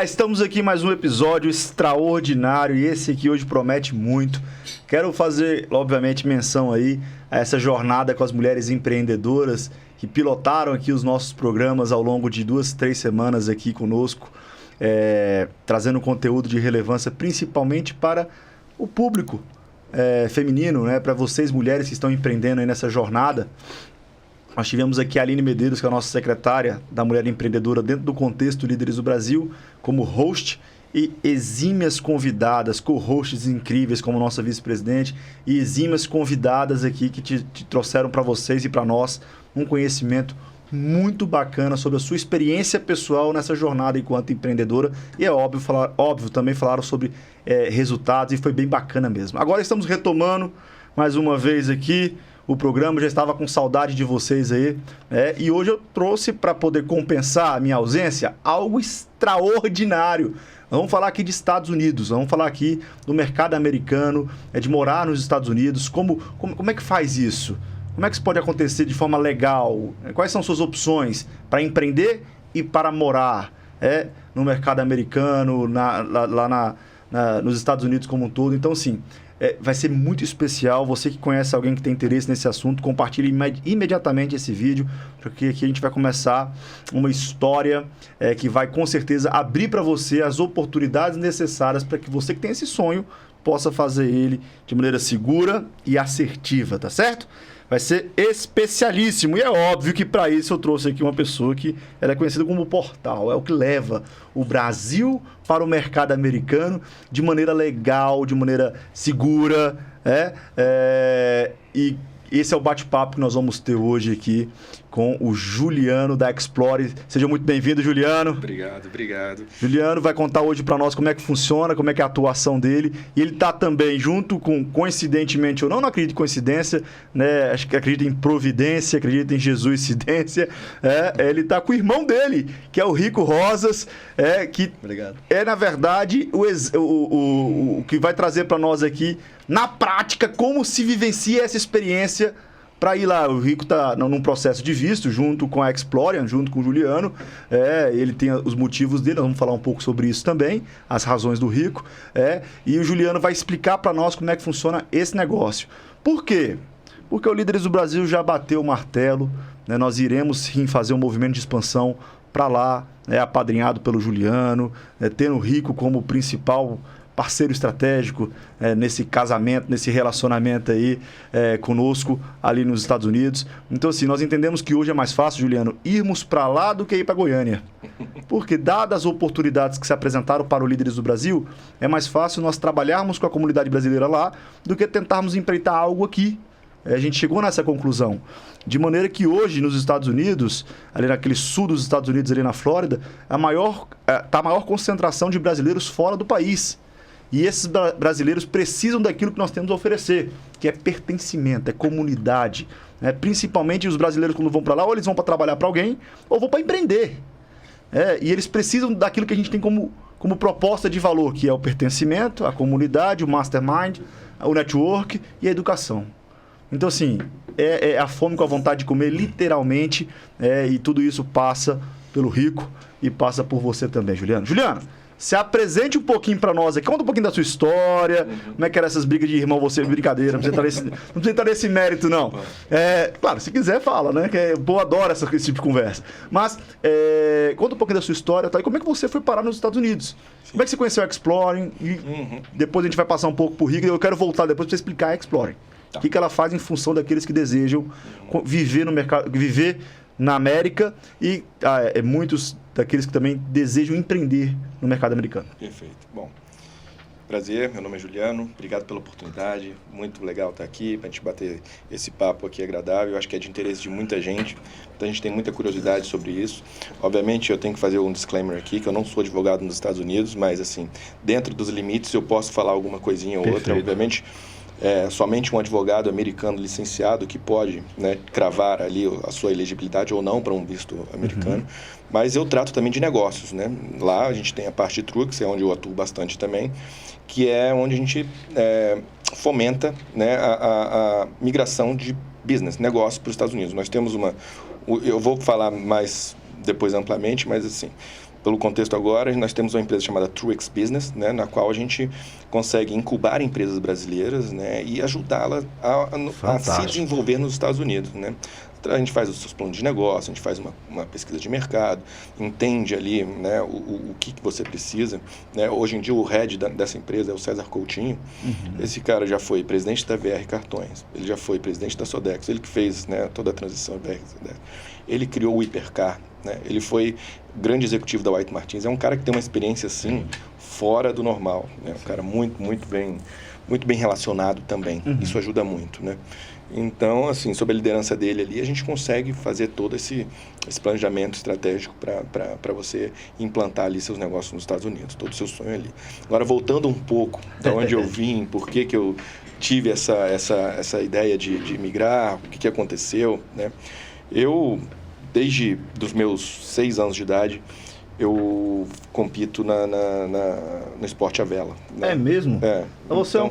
Olá, estamos aqui em mais um episódio extraordinário e esse aqui hoje promete muito. Quero fazer, obviamente, menção aí a essa jornada com as mulheres empreendedoras que pilotaram aqui os nossos programas ao longo de 2, 3 semanas aqui conosco, trazendo conteúdo de relevância principalmente para o público feminino, né? Para vocês mulheres que estão empreendendo aí nessa jornada. Nós tivemos aqui a Aline Medeiros, que é a nossa secretária da Mulher Empreendedora dentro do contexto Líderes do Brasil, como host, e exímias convidadas, co-hosts incríveis como nossa vice-presidente, e exímias convidadas aqui que te trouxeram para vocês e para nós um conhecimento muito bacana sobre a sua experiência pessoal nessa jornada enquanto empreendedora. E é óbvio também falaram sobre resultados e foi bem bacana mesmo. Agora estamos retomando mais uma vez aqui o programa, já estava com saudade de vocês aí, e hoje eu trouxe para poder compensar a minha ausência algo extraordinário. Vamos falar aqui de Estados Unidos, vamos falar aqui do mercado americano, de morar nos Estados Unidos, como é que faz isso? Como é que isso pode acontecer de forma legal? Quais são suas opções para empreender e para morar no mercado americano, nos Estados Unidos como um todo? Então, assim, vai ser muito especial. Você que conhece alguém que tem interesse nesse assunto, compartilhe imediatamente esse vídeo, porque aqui a gente vai começar uma história que vai, com certeza, abrir para você as oportunidades necessárias para que você que tem esse sonho possa fazer ele de maneira segura e assertiva, tá certo? Vai ser especialíssimo. E é óbvio que para isso eu trouxe aqui uma pessoa que ela é conhecida como portal. É o que leva o Brasil para o mercado americano de maneira legal, de maneira segura. E esse é o bate-papo que nós vamos ter hoje aqui com o Juliano da Explore. Seja muito bem-vindo, Juliano. Obrigado. Juliano vai contar hoje para nós como é que funciona, como é que é a atuação dele. E ele está também junto com, coincidentemente ou não acredito em coincidência, né? Acho que acredita em providência, acredita em Jesuscidência. Ele está com o irmão dele, que é o Rico Rosas, que Obrigado. Na verdade, o que vai trazer para nós aqui, na prática, como se vivencia essa experiência para ir lá. O Rico está num processo de visto, junto com a Explorian, junto com o Juliano. Ele tem os motivos dele, nós vamos falar um pouco sobre isso também, as razões do Rico. E o Juliano vai explicar para nós como é que funciona esse negócio. Por quê? Porque o Líderes do Brasil já bateu o martelo, né? Nós iremos sim fazer um movimento de expansão para lá, apadrinhado pelo Juliano, tendo o Rico como principal parceiro estratégico nesse casamento, nesse relacionamento aí conosco ali nos Estados Unidos. Então, assim, nós entendemos que hoje é mais fácil, Juliano, irmos para lá do que ir para Goiânia. Porque, dadas as oportunidades que se apresentaram para o Líderes do Brasil, é mais fácil nós trabalharmos com a comunidade brasileira lá do que tentarmos empreitar algo aqui. A gente chegou nessa conclusão. De maneira que hoje, nos Estados Unidos, ali naquele sul dos Estados Unidos, ali na Flórida, está a maior concentração de brasileiros fora do país. E esses brasileiros precisam daquilo que nós temos a oferecer, que é pertencimento, é comunidade. Principalmente os brasileiros, quando vão para lá, ou eles vão para trabalhar para alguém, ou vão para empreender. E eles precisam daquilo que a gente tem como proposta de valor, que é o pertencimento, a comunidade, o mastermind, o network e a educação. Então, assim, é a fome com a vontade de comer, literalmente, e tudo isso passa pelo Rico e passa por você também, Juliano. Juliano, se apresente um pouquinho para nós aqui, conta um pouquinho da sua história, como é que eram essas brigas de irmão, você, brincadeira, não precisa entrar nesse mérito, não. Claro, se quiser, fala, né? Que eu adoro esse tipo de conversa. Mas, conta um pouquinho da sua história, tá? E como é que você foi parar nos Estados Unidos? Sim. Como é que você conheceu a Exploring? E depois a gente vai passar um pouco por Rico, e eu quero voltar depois para você explicar a Exploring. Tá. O que ela faz em função daqueles que desejam viver no mercado, viver na América e muitos daqueles que também desejam empreender no mercado americano. Perfeito. Bom, prazer, meu nome é Juliano, obrigado pela oportunidade, muito legal estar aqui para a gente bater esse papo aqui agradável, eu acho que é de interesse de muita gente, então a gente tem muita curiosidade sobre isso. Obviamente eu tenho que fazer um disclaimer aqui, que eu não sou advogado nos Estados Unidos, mas assim, dentro dos limites eu posso falar alguma coisinha ou outra, obviamente. Somente um advogado americano licenciado que pode, né, cravar ali a sua elegibilidade ou não para um visto americano. Mas eu trato também de negócios, né? Lá a gente tem a parte de Trux, é onde eu atuo bastante também, que é onde a gente fomenta, né, a migração de business, negócio para os Estados Unidos. Nós temos eu vou falar mais depois amplamente, mas assim, pelo contexto agora, nós temos uma empresa chamada Truex Business, né, na qual a gente consegue incubar empresas brasileiras, né, e ajudá-las a se desenvolver nos Estados Unidos, né. A gente faz os seus planos de negócio, a gente faz uma pesquisa de mercado, entende ali, né, o que você precisa. Né? Hoje em dia o head dessa empresa é o César Coutinho. Esse cara já foi presidente da VR Cartões, ele já foi presidente da Sodexo, ele que fez, né, toda a transição VR. Ele criou o Hipercar, né? Ele foi grande executivo da White Martins. É um cara que tem uma experiência assim fora do normal, né? Um cara muito bem relacionado também. Isso ajuda muito, né? Então, assim, sob a liderança dele ali, a gente consegue fazer todo esse planejamento estratégico para você implantar ali seus negócios nos Estados Unidos, todo o seu sonho ali. Agora, voltando um pouco da onde eu vim, por que eu tive essa ideia de migrar, o que aconteceu, né? Eu, desde os meus 6 anos de idade, eu compito no esporte à vela. Né? É mesmo? É. Você é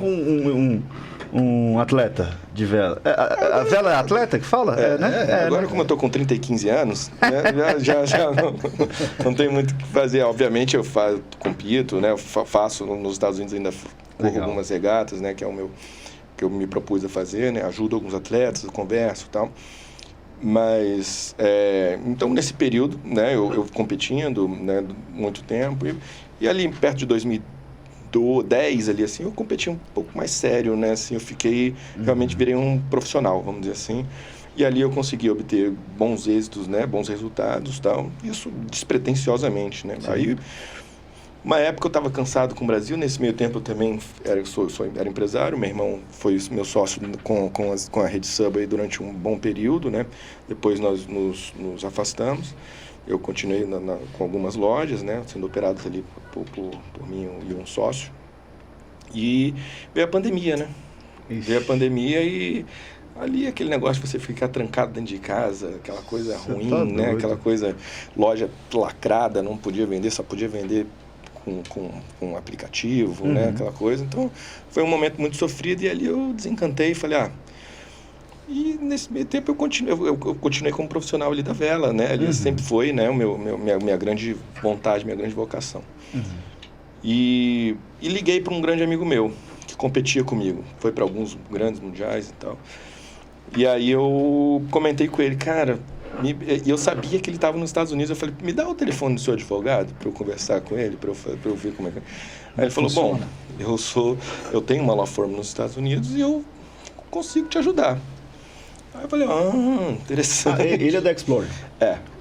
um atleta de vela. A vela é atleta que fala? Né? Agora, como eu tô com 30 e 15 anos, né, já não tem muito o que fazer. Obviamente, eu compito, né, eu faço nos Estados Unidos, ainda corro algumas regatas, né, que é o meu que eu me propus a fazer, né, ajudo alguns atletas, eu converso e tal. Mas, então, nesse período, né, eu competindo, né, muito tempo, e ali perto de 2010, ali, assim, eu competi um pouco mais sério, né, assim, eu fiquei, realmente virei um profissional, vamos dizer assim, e ali eu consegui obter bons êxitos, né, bons resultados e tal, isso despretensiosamente, né. Sim. Aí, uma época eu estava cansado com o Brasil, nesse meio tempo eu também era empresário, meu irmão foi meu sócio com a Rede Subway durante um bom período, né? Depois nós nos afastamos, eu continuei com algumas lojas, né? Sendo operadas ali por mim e um sócio, e veio a pandemia, né? Veio a pandemia e ali aquele negócio de você ficar trancado dentro de casa, aquela coisa ruim, tá, né? Aquela coisa, loja lacrada, não podia vender, só podia vender com aplicativo, né, aquela coisa. Então, foi um momento muito sofrido e ali eu desencantei e falei, e nesse meio tempo eu continuei como profissional ali da vela, né, ali sempre foi, né, minha grande vontade, minha grande vocação. E liguei para um grande amigo meu, que competia comigo, foi para alguns grandes mundiais e tal. E aí eu comentei com ele, cara, eu sabia que ele estava nos Estados Unidos, eu falei, me dá o telefone do seu advogado para eu conversar com ele, para eu ver como é que é. Aí ele falou, bom, eu tenho uma law firm nos Estados Unidos e eu consigo te ajudar. Aí eu falei, interessante. Ele é da Explorer?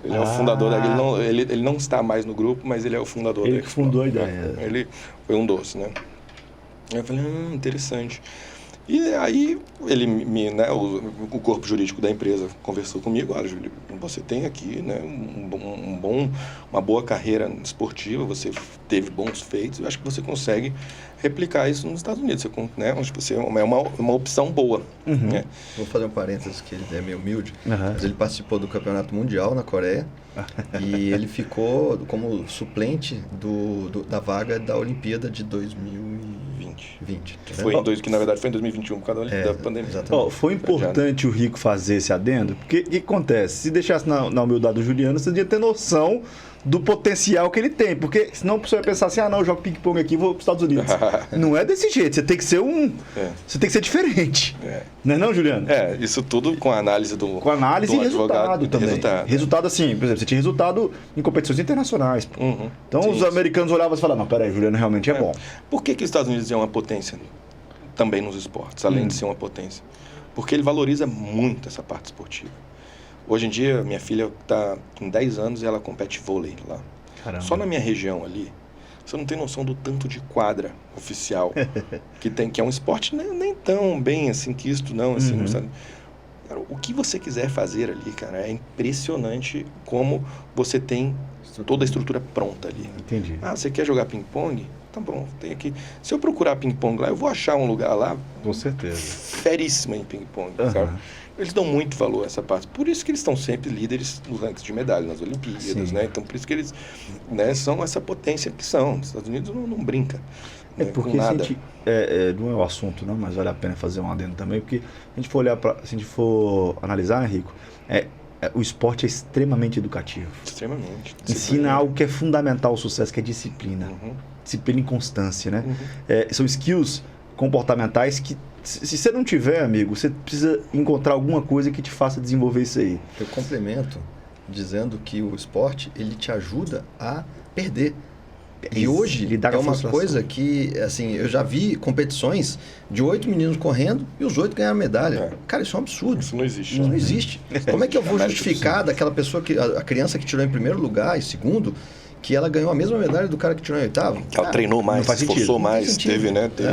Ele é o fundador da... Ele não está mais no grupo, mas ele é o fundador da Explorer. Ele que fundou a ideia. Ele foi um doce, né? Aí eu falei, interessante. E aí, ele né, o corpo jurídico da empresa conversou comigo, olha, Júlio, você tem aqui, né, uma boa carreira esportiva, você teve bons feitos, eu acho que você consegue replicar isso nos Estados Unidos, né, acho que você é uma opção boa. Né? Vou fazer um parênteses, que ele é meio humilde, mas ele participou do Campeonato Mundial na Coreia e ele ficou como suplente da vaga da Olimpíada de 2020. Que na verdade foi em 2021 por causa da pandemia. Foi importante o Rico fazer esse adendo, porque o que acontece? Se deixasse na humildade do Juliano, você ia ter noção do potencial que ele tem, porque senão a pessoa ia pensar assim, não, eu jogo ping-pong aqui e vou para os Estados Unidos. Não é desse jeito, você tem que ser você tem que ser diferente. Não é não, Juliano? Isso tudo com a análise do Com análise e resultado também. Resultado assim, por exemplo, você tinha resultado em competições internacionais. Então os americanos olhavam e falavam, não, peraí, Juliano realmente é bom. Por que os Estados Unidos é uma potência também nos esportes, além de ser uma potência? Porque ele valoriza muito essa parte esportiva. Hoje em dia, minha filha está com 10 anos e ela compete vôlei lá. Caramba. Só na minha região ali, você não tem noção do tanto de quadra oficial que tem, que é um esporte nem tão bem assim quisto, não, assim, não sabe? Cara, o que você quiser fazer ali, cara, é impressionante como você tem toda a estrutura pronta ali. Entendi. Você quer jogar ping-pong? Tá bom, tem aqui. Se eu procurar ping-pong lá, eu vou achar um lugar lá. Com certeza. Feríssima em ping-pong, sabe? Eles dão muito valor a essa parte. Por isso que eles estão sempre líderes nos rankings de medalha, nas Olimpíadas, né? Então, por isso que eles, né, são essa potência que são. Os Estados Unidos não brinca. Porque com nada. Não é o assunto, não, mas vale a pena fazer um adendo também, porque se a gente for olhar se a gente for analisar, né, Rico, o esporte é extremamente educativo. Extremamente. Ensina algo que é fundamental ao sucesso, que é disciplina. Disciplina e constância, né? São skills comportamentais que, se você não tiver, amigo, você precisa encontrar alguma coisa que te faça desenvolver isso aí. Eu complemento dizendo que o esporte, ele te ajuda a perder. E hoje é uma coisa que, assim, eu já vi competições de 8 meninos correndo e os 8 ganharam medalha. Cara, isso é um absurdo. Isso não existe. Isso não existe. Como é que eu vou justificar daquela pessoa, a criança que tirou em primeiro lugar e segundo, que ela ganhou a mesma medalha do cara que tirou em oitavo? Ela treinou mais, se esforçou mais, teve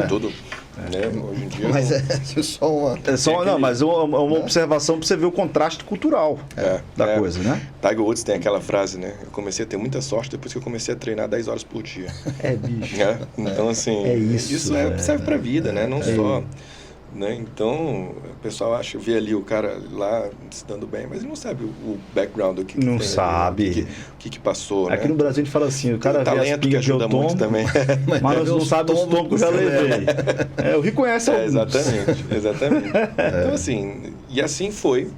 todo... Né? Hoje em dia, mas é só uma... mas uma observação para você ver o contraste cultural da coisa, né? Tiger Woods tem aquela frase, né? Eu comecei a ter muita sorte depois que eu comecei a treinar 10 horas por dia. Bicho. Então, assim, isso serve para a vida, né? Não só... Né? Então, o pessoal vê ali o cara lá se dando bem, mas ele não sabe o background do que não tem, sabe. O que passou. Aqui né? no Brasil a gente fala assim, o cara vê as pingas que eu tomo, muito também. Mas não sabe os tomos que eu já levei. Eu reconheço alguns. Exatamente. Então, assim, e assim foi.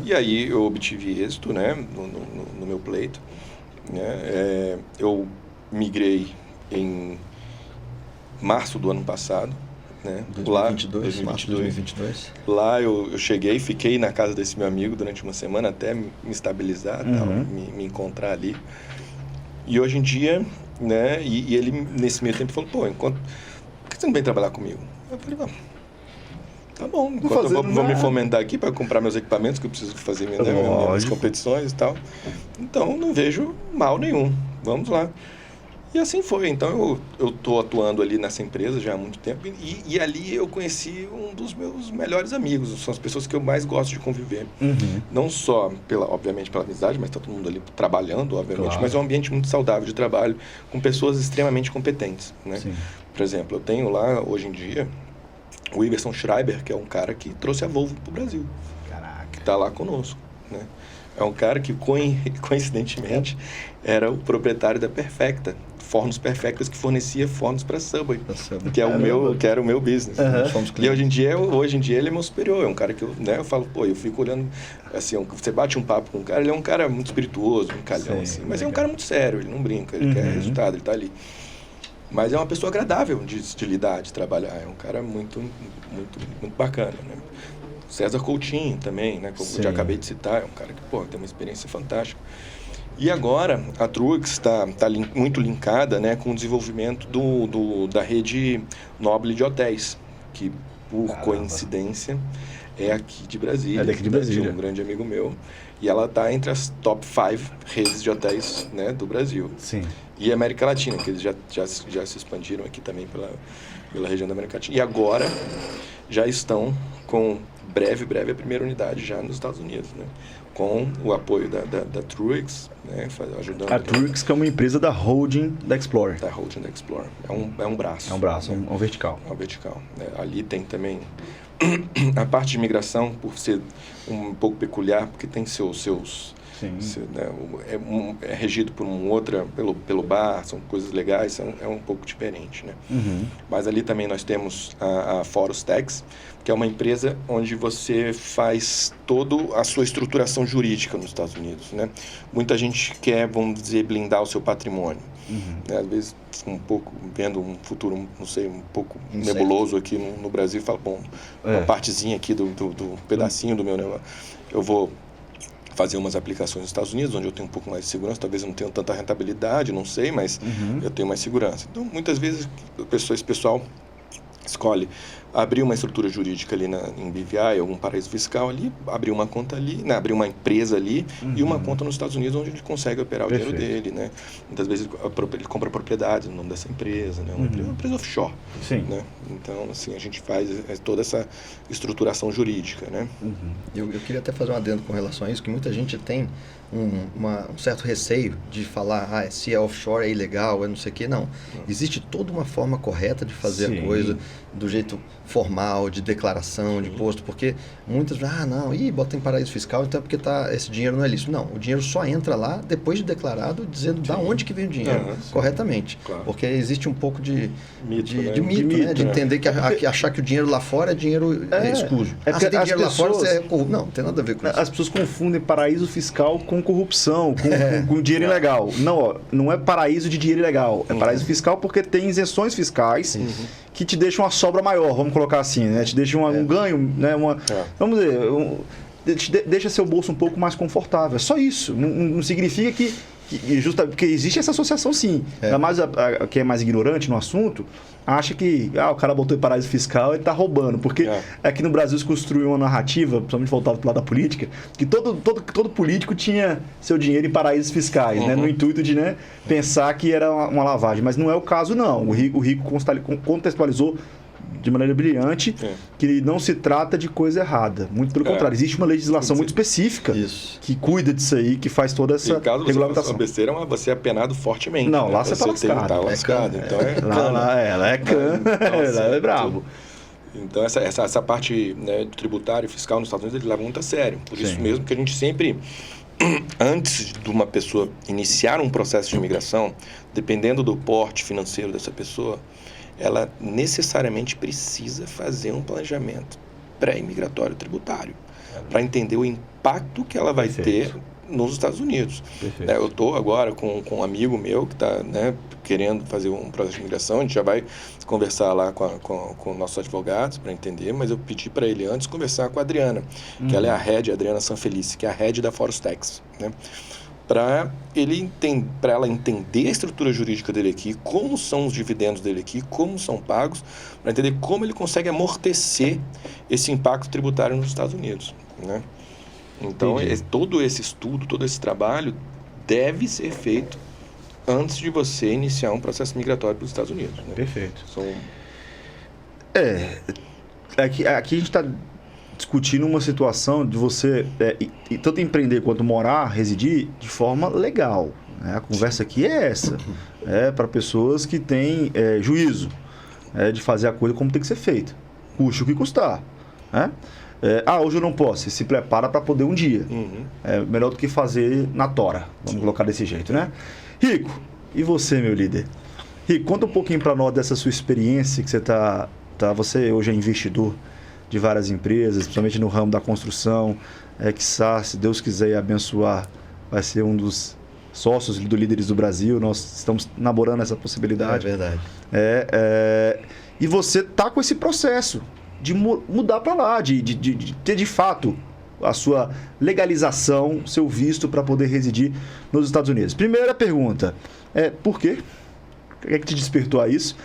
E aí eu obtive êxito, né, no meu pleito. Né? Eu migrei em março do ano passado. Né? 2022. Lá eu cheguei, fiquei na casa desse meu amigo durante uma semana até me estabilizar, tal, me encontrar ali. E hoje em dia, né? E ele nesse meio tempo falou, por que você não vem trabalhar comigo? Eu falei, tá bom, enquanto eu vou me fomentar aqui para comprar meus equipamentos que eu preciso fazer minhas competições e tal. Então não vejo mal nenhum, vamos lá. E assim foi. Então eu estou atuando ali nessa empresa já há muito tempo e ali eu conheci um dos meus melhores amigos. São as pessoas que eu mais gosto de conviver. Não só, obviamente, pela amizade, mas está todo mundo ali trabalhando, obviamente. Claro. Mas é um ambiente muito saudável de trabalho, com pessoas extremamente competentes. Né? Por exemplo, eu tenho lá, hoje em dia, o Iverson Schreiber, que é um cara que trouxe a Volvo para o Brasil. Caraca. Que está lá conosco. Né? É um cara que, coincidentemente, era o proprietário da Perfecta. Fornos Perfectas, que fornecia fornos para Subway, que era o meu business. E hoje em dia ele é meu superior, é um cara que eu falo, eu fico olhando, assim, você bate um papo com um cara, ele é um cara muito espirituoso, um calhão, assim, mas é um cara muito sério, ele não brinca, ele quer resultado, ele tá ali. Mas é uma pessoa agradável de lidar, de trabalhar, é um cara muito, muito, muito bacana, né? César Coutinho também, né, que eu já acabei de citar, é um cara que, tem uma experiência fantástica. E agora, a Truex está muito linkada, né, com o desenvolvimento da rede Noble de hotéis, que, por coincidência, é aqui de Brasília. É daqui de Brasília. Um grande amigo meu. E ela está entre as top 5 redes de hotéis, né, do Brasil. Sim. E América Latina, que eles já se expandiram aqui também pela região da América Latina. E agora já estão com breve a primeira unidade já nos Estados Unidos, né? Com o apoio da Truex, né, ajudando... A Truex, que é uma empresa da holding da Explorer. Da holding da Explorer. É um braço. É um braço, um vertical. É um vertical. Né? Ali tem também a parte de imigração, por ser um pouco peculiar, porque tem seus né, é regido por pelo bar, são coisas legais, é um pouco diferente, né? Mas ali também nós temos a Forus Tax, que é uma empresa onde você faz toda a sua estruturação jurídica nos Estados Unidos, né? Muita gente quer, vamos dizer, blindar o seu patrimônio. Né? Às vezes, um pouco, vendo um futuro, não sei, um pouco nebuloso aqui no Brasil, fala, uma partezinha aqui do pedacinho do meu negócio, eu vou fazer umas aplicações nos Estados Unidos, onde eu tenho um pouco mais de segurança, talvez eu não tenha tanta rentabilidade, não sei, mas eu tenho mais segurança. Então, muitas vezes, esse pessoal escolhe abrir uma estrutura jurídica ali em BVI, algum paraíso fiscal ali, abrir uma conta ali, né, abrir uma empresa ali e uma conta nos Estados Unidos onde ele consegue operar o dinheiro dele, né? Muitas vezes ele compra propriedades no nome dessa empresa, né? Uma empresa offshore, né? Então, assim, a gente faz toda essa estruturação jurídica, né? Eu queria até fazer um adendo com relação a isso, que muita gente tem um certo receio de falar, se é offshore é ilegal, é não sei o quê. Não. Existe toda uma forma correta de fazer a coisa. do jeito formal, de declaração, de imposto, porque muitas bota em paraíso fiscal, então é porque esse dinheiro não é lícito. Não, o dinheiro só entra lá depois de declarado, dizendo da onde que vem o dinheiro, corretamente. Claro. Porque existe um pouco de mito, né? De entender que achar que o dinheiro lá fora é dinheiro escuso. Você tem dinheiro lá fora, você é corrupto. Não tem nada a ver com isso. As pessoas confundem paraíso fiscal com corrupção, com dinheiro ilegal. Não é paraíso de dinheiro ilegal. É paraíso fiscal porque tem isenções fiscais que te deixam uma sobra maior, vamos colocar assim, né? Te deixam um ganho, né? Vamos dizer, deixa seu bolso um pouco mais confortável. É só isso. Não significa que porque existe essa associação, sim. Ainda mais quem é mais ignorante no assunto, acha que o cara botou em paraíso fiscal e está roubando. Porque aqui no Brasil se construiu uma narrativa, principalmente voltada para o lado da política, que todo político tinha seu dinheiro em paraísos fiscais, né? No intuito de pensar que era uma lavagem. Mas não é o caso, não. O Rico contextualizou de maneira brilhante que não se trata de coisa errada. Muito pelo contrário, existe uma legislação muito específica que cuida disso aí, que faz toda essa regulamentação. Caso você besteira, você é penado fortemente. Não, lá você tá lascado. Tá lascado. Então ela é cana, ela é brabo. Então essa parte, né, do tributário e fiscal nos Estados Unidos, ele leva muito a sério. Por isso mesmo que a gente sempre, antes de uma pessoa iniciar um processo de imigração, dependendo do porte financeiro dessa pessoa, ela necessariamente precisa fazer um planejamento pré-imigratório tributário para entender o impacto que ela vai ter nos Estados Unidos. Eu estou agora com um amigo meu que está, né, querendo fazer um processo de imigração. A gente já vai conversar lá com nossos advogados para entender, mas eu pedi para ele antes conversar com a Adriana, que ela é a head, a Adriana Sanfelice, que é a head da Forustex, né? Para ela entender a estrutura jurídica dele aqui, como são os dividendos dele aqui, como são pagos, para entender como ele consegue amortecer esse impacto tributário nos Estados Unidos, né? Então, todo esse estudo, todo esse trabalho deve ser feito antes de você iniciar um processo migratório para os Estados Unidos, né? Perfeito. Aqui a gente está discutindo uma situação de você tanto empreender quanto morar, residir de forma legal, né? A conversa aqui é essa, para pessoas que têm juízo, de fazer a coisa como tem que ser feita, custe o que custar, né? Hoje eu não posso, você se prepara para poder um dia. É melhor do que fazer na tora, vamos colocar desse jeito, né? Rico, e você, meu líder? Rico, conta um pouquinho para nós dessa sua experiência que você hoje é investidor de várias empresas, principalmente no ramo da construção, quiçá, se Deus quiser abençoar, vai ser um dos sócios do Líderes do Brasil. Nós estamos namorando essa possibilidade. É verdade. E você está com esse processo de mudar para lá, de ter de fato a sua legalização, seu visto para poder residir nos Estados Unidos. Primeira pergunta, por quê? O que é que te despertou a isso?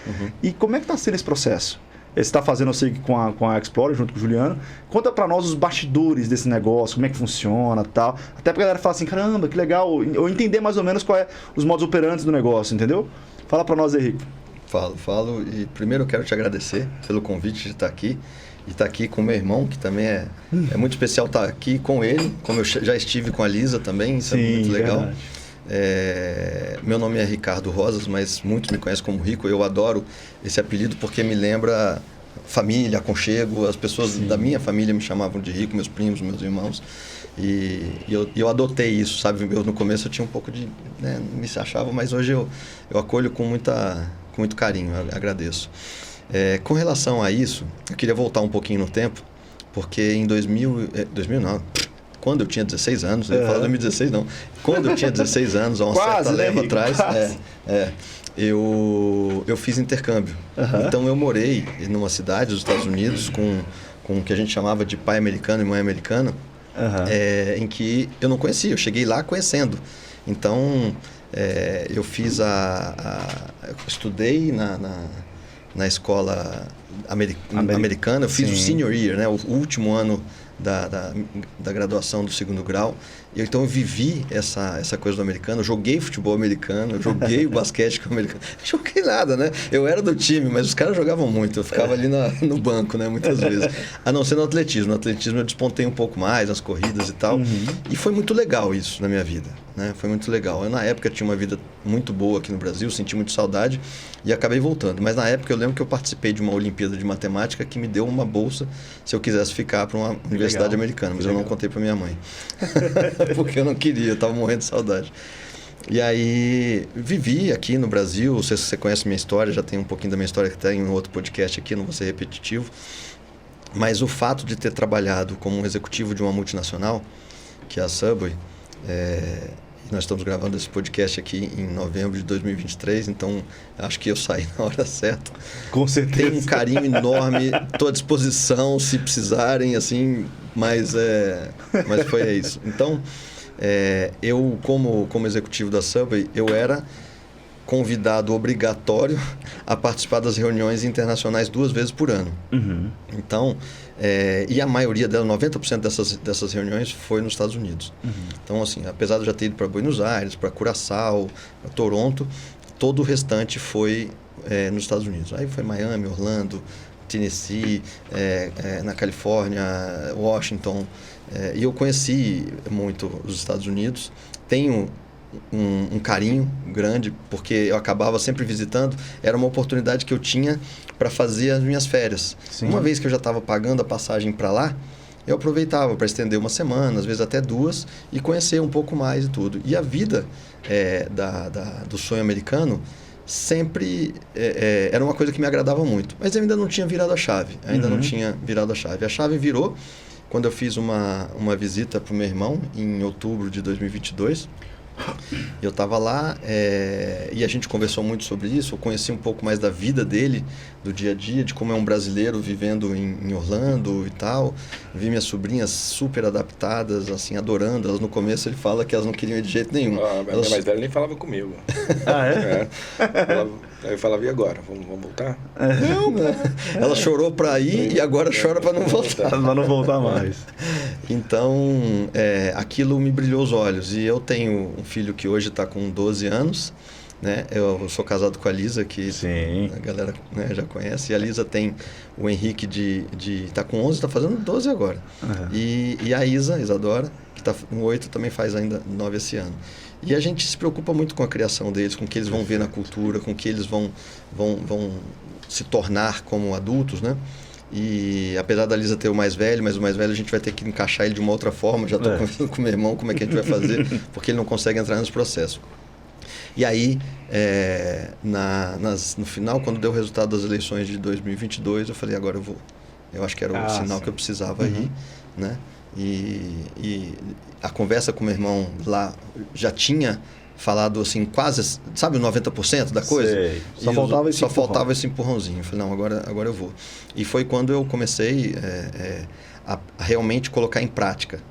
E como é que está sendo esse processo? Você está fazendo, eu sei, com a Explorer, junto com o Juliano. Conta para nós os bastidores desse negócio, como é que funciona e tal. Até pra galera falar assim, caramba, que legal. Ou entender mais ou menos qual é os modos operantes do negócio, entendeu? Fala para nós aí, Rico. Falo. E primeiro eu quero te agradecer pelo convite de estar aqui. E estar aqui com meu irmão, que também é muito especial estar aqui com ele. Como eu já estive com a Lisa também, isso é muito legal. Meu nome é Ricardo Rosas, mas muitos me conhecem como Rico. Eu adoro esse apelido porque me lembra família, aconchego. As pessoas da minha família me chamavam de Rico, meus primos, meus irmãos. E eu adotei isso, sabe? No começo eu tinha um pouco de... não me achava, mas hoje eu acolho com muito carinho, eu agradeço. Com relação a isso, eu queria voltar um pouquinho no tempo, porque em 2000 não... Quando eu tinha 16 anos, eu falo 2016 não. Quando eu tinha 16 anos, há uma certa leva atrás, eu fiz intercâmbio. Então eu morei numa cidade dos Estados Unidos com o que a gente chamava de pai americano e mãe americana, em que eu não conhecia, eu cheguei lá conhecendo. Então eu fiz eu estudei na escola americana, eu fiz o senior year, né, o último ano da graduação do segundo grau. Então eu vivi essa coisa do americano, eu joguei futebol americano, eu joguei o basquete americano, não joguei nada, né? Eu era do time, mas os caras jogavam muito, eu ficava ali no banco, né, muitas vezes. A não ser no atletismo. No atletismo eu despontei um pouco mais, nas corridas e tal. E foi muito legal isso na minha vida. né? Foi muito legal. Eu, na época, tinha uma vida muito boa aqui no Brasil, senti muito saudade e acabei voltando. Mas, na época, eu lembro que eu participei de uma Olimpíada de Matemática que me deu uma bolsa se eu quisesse ficar para uma universidade americana. Mas eu não contei para minha mãe. Porque eu não queria, eu estava morrendo de saudade. E aí, vivi aqui no Brasil. Não sei se você conhece minha história, já tem um pouquinho da minha história que está em um outro podcast aqui, não vou ser repetitivo. Mas o fato de ter trabalhado como um executivo de uma multinacional, que é a Subway, nós estamos gravando esse podcast aqui em novembro de 2023, então acho que eu saí na hora certa. Com certeza. Tenho um carinho enorme, estou à disposição se precisarem, assim, mas foi isso. Então, eu como executivo da Subway, eu era convidado obrigatório a participar das reuniões internacionais 2 vezes por ano. Uhum. Então, e a maioria delas, 90% dessas reuniões foi nos Estados Unidos. Uhum. Então, assim, apesar de eu já ter ido para Buenos Aires, para Curaçao, para Toronto, todo o restante foi nos Estados Unidos. Aí foi Miami, Orlando, Tennessee, na Califórnia, Washington. E eu conheci muito os Estados Unidos. Tenho um carinho grande, porque eu acabava sempre visitando. Era uma oportunidade que eu tinha para fazer as minhas férias. Sim. Uma vez que eu já estava pagando a passagem para lá, eu aproveitava para estender 1 semana, às vezes até 2, e conhecer um pouco mais e tudo. E a vida do sonho americano sempre era uma coisa que me agradava muito. Mas eu ainda não tinha virado a chave. A chave virou quando eu fiz uma visita para o meu irmão em outubro de 2022. Eu estava lá e a gente conversou muito sobre isso. Eu conheci um pouco mais da vida dele, do dia a dia, de como é um brasileiro vivendo em Orlando e tal. Vi minhas sobrinhas super adaptadas, assim, adorando. Elas no começo ele fala que elas não queriam ir de jeito nenhum. A minha mais velha nem falava comigo. Ah, é? Aí eu falava, e agora? Vamos voltar? Não, ela chorou para ir e agora chora para não voltar. Para não voltar mais. Então, aquilo me brilhou os olhos. E eu tenho um filho que hoje está com 12 anos, né? Eu sou casado com a Lisa, que Sim. A galera, né, já conhece. E a Lisa tem o Henrique tá com 11, está fazendo 12 agora. Uhum. E a Isadora, que está com 8, também faz ainda 9 esse ano. E a gente se preocupa muito com a criação deles, com o que eles vão ver na cultura, com o que eles vão se tornar como adultos, né? E apesar da Lisa ter o mais velho, mas o mais velho a gente vai ter que encaixar ele de uma outra forma. Já estou conversando com o meu irmão como é que a gente vai fazer, porque ele não consegue entrar nesse processo. E aí, no final, quando deu o resultado das eleições de 2022, eu falei, agora eu vou. Eu acho que era o sinal que eu precisava ir, né? E a conversa com o meu irmão lá já tinha falado assim, quase, sabe, 90% da coisa? Sei. Só faltava esse empurrãozinho. Eu falei, não, agora eu vou. E foi quando eu comecei a realmente colocar em prática.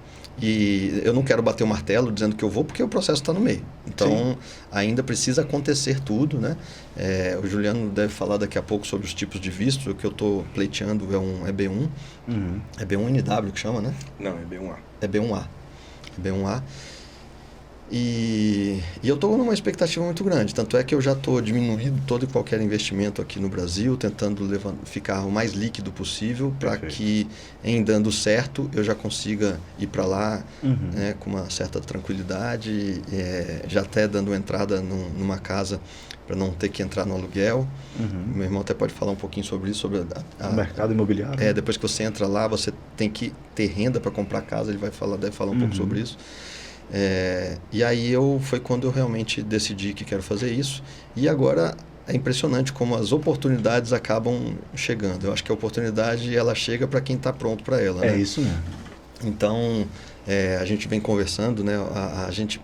E eu não quero bater o martelo dizendo que eu vou, porque o processo está no meio. Então, sim, ainda precisa acontecer tudo, né? O Juliano deve falar daqui a pouco sobre os tipos de vistos. O que eu estou pleiteando é B1. Uhum. É B1NW que chama, né? Não, é B1A. É B1A. E eu estou numa expectativa muito grande. Tanto é que eu já estou diminuindo todo e qualquer investimento aqui no Brasil, tentando ficar o mais líquido possível para que, em dando certo, eu já consiga ir para lá, né, com uma certa tranquilidade, já até dando entrada numa casa para não ter que entrar no aluguel. Meu irmão até pode falar um pouquinho sobre isso, sobre o mercado imobiliário. Depois que você entra lá, você tem que ter renda para comprar casa, ele deve falar um pouco sobre isso. E aí foi quando eu realmente decidi que quero fazer isso. E agora é impressionante como as oportunidades acabam chegando. Eu acho que a oportunidade ela chega para quem está pronto para ela. É isso mesmo. Então, a gente vem conversando, né? A gente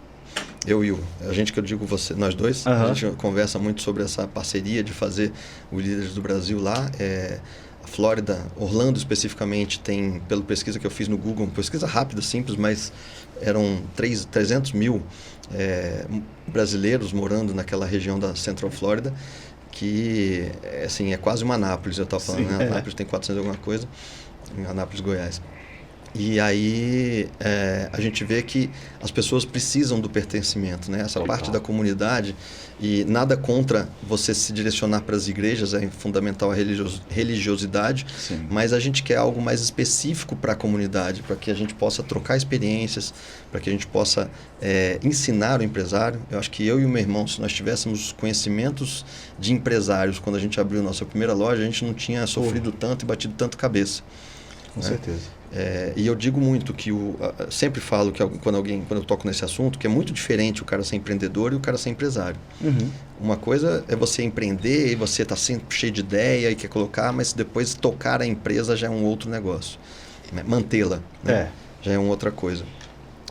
que eu digo você, nós dois, a gente conversa muito sobre essa parceria de fazer o Líderes do Brasil lá. A Flórida, Orlando especificamente, tem, pela pesquisa que eu fiz no Google, pesquisa rápida, simples, mas eram 300 mil brasileiros morando naquela região da Central Florida, que assim, é quase uma Anápolis, eu estava falando, né? Anápolis tem 400 e alguma coisa, em Anápolis, Goiás. E aí a gente vê que as pessoas precisam do pertencimento, né? Essa parte da comunidade, e nada contra você se direcionar para as igrejas, é fundamental a religiosidade, Sim. mas a gente quer algo mais específico para a comunidade, para que a gente possa trocar experiências, para que a gente possa ensinar o empresário. Eu acho que eu e o meu irmão, se nós tivéssemos conhecimentos de empresários quando a gente abriu nossa primeira loja, a gente não tinha sofrido tanto e batido tanto cabeça. Com certeza. E eu digo muito que sempre falo que quando eu toco nesse assunto, que é muito diferente o cara ser empreendedor e o cara ser empresário. Uhum. Uma coisa é você empreender e você tá sempre cheio de ideia e quer colocar, mas depois tocar a empresa já é um outro negócio. Mantê-la, né? Já é uma outra coisa.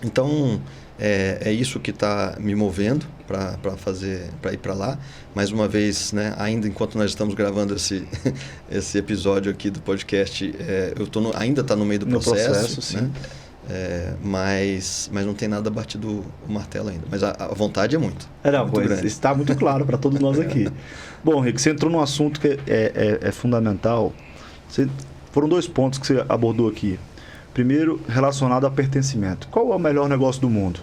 Então, é isso que está me movendo para ir para lá. Mais uma vez, né, ainda enquanto nós estamos gravando esse episódio aqui do podcast, ainda está no meio do processo, sim. Né? Mas não tem nada batido o martelo ainda. Mas a vontade é muito grande. Está muito claro para todos nós aqui. Bom, Rick, você entrou num assunto que é fundamental. Foram 2 pontos que você abordou aqui. Primeiro, relacionado a pertencimento. Qual é o melhor negócio do mundo?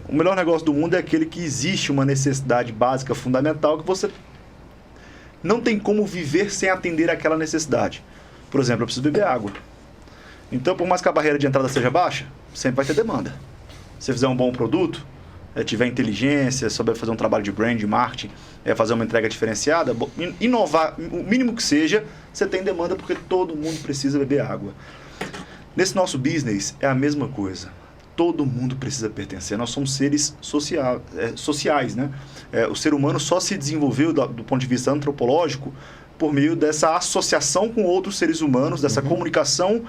O melhor negócio do mundo é aquele que existe uma necessidade básica, fundamental, que você não tem como viver sem atender aquela necessidade. Por exemplo, eu preciso beber água. Então, por mais que a barreira de entrada seja baixa, sempre vai ter demanda. Se você fizer um bom produto, tiver inteligência, souber fazer um trabalho de brand, de marketing, fazer uma entrega diferenciada, inovar, o mínimo que seja, você tem demanda porque todo mundo precisa beber água. Nesse nosso business é a mesma coisa. Todo mundo precisa pertencer. Nós somos seres sociais, né? O ser humano só se desenvolveu do ponto de vista antropológico por meio dessa associação com outros seres humanos, dessa comunicação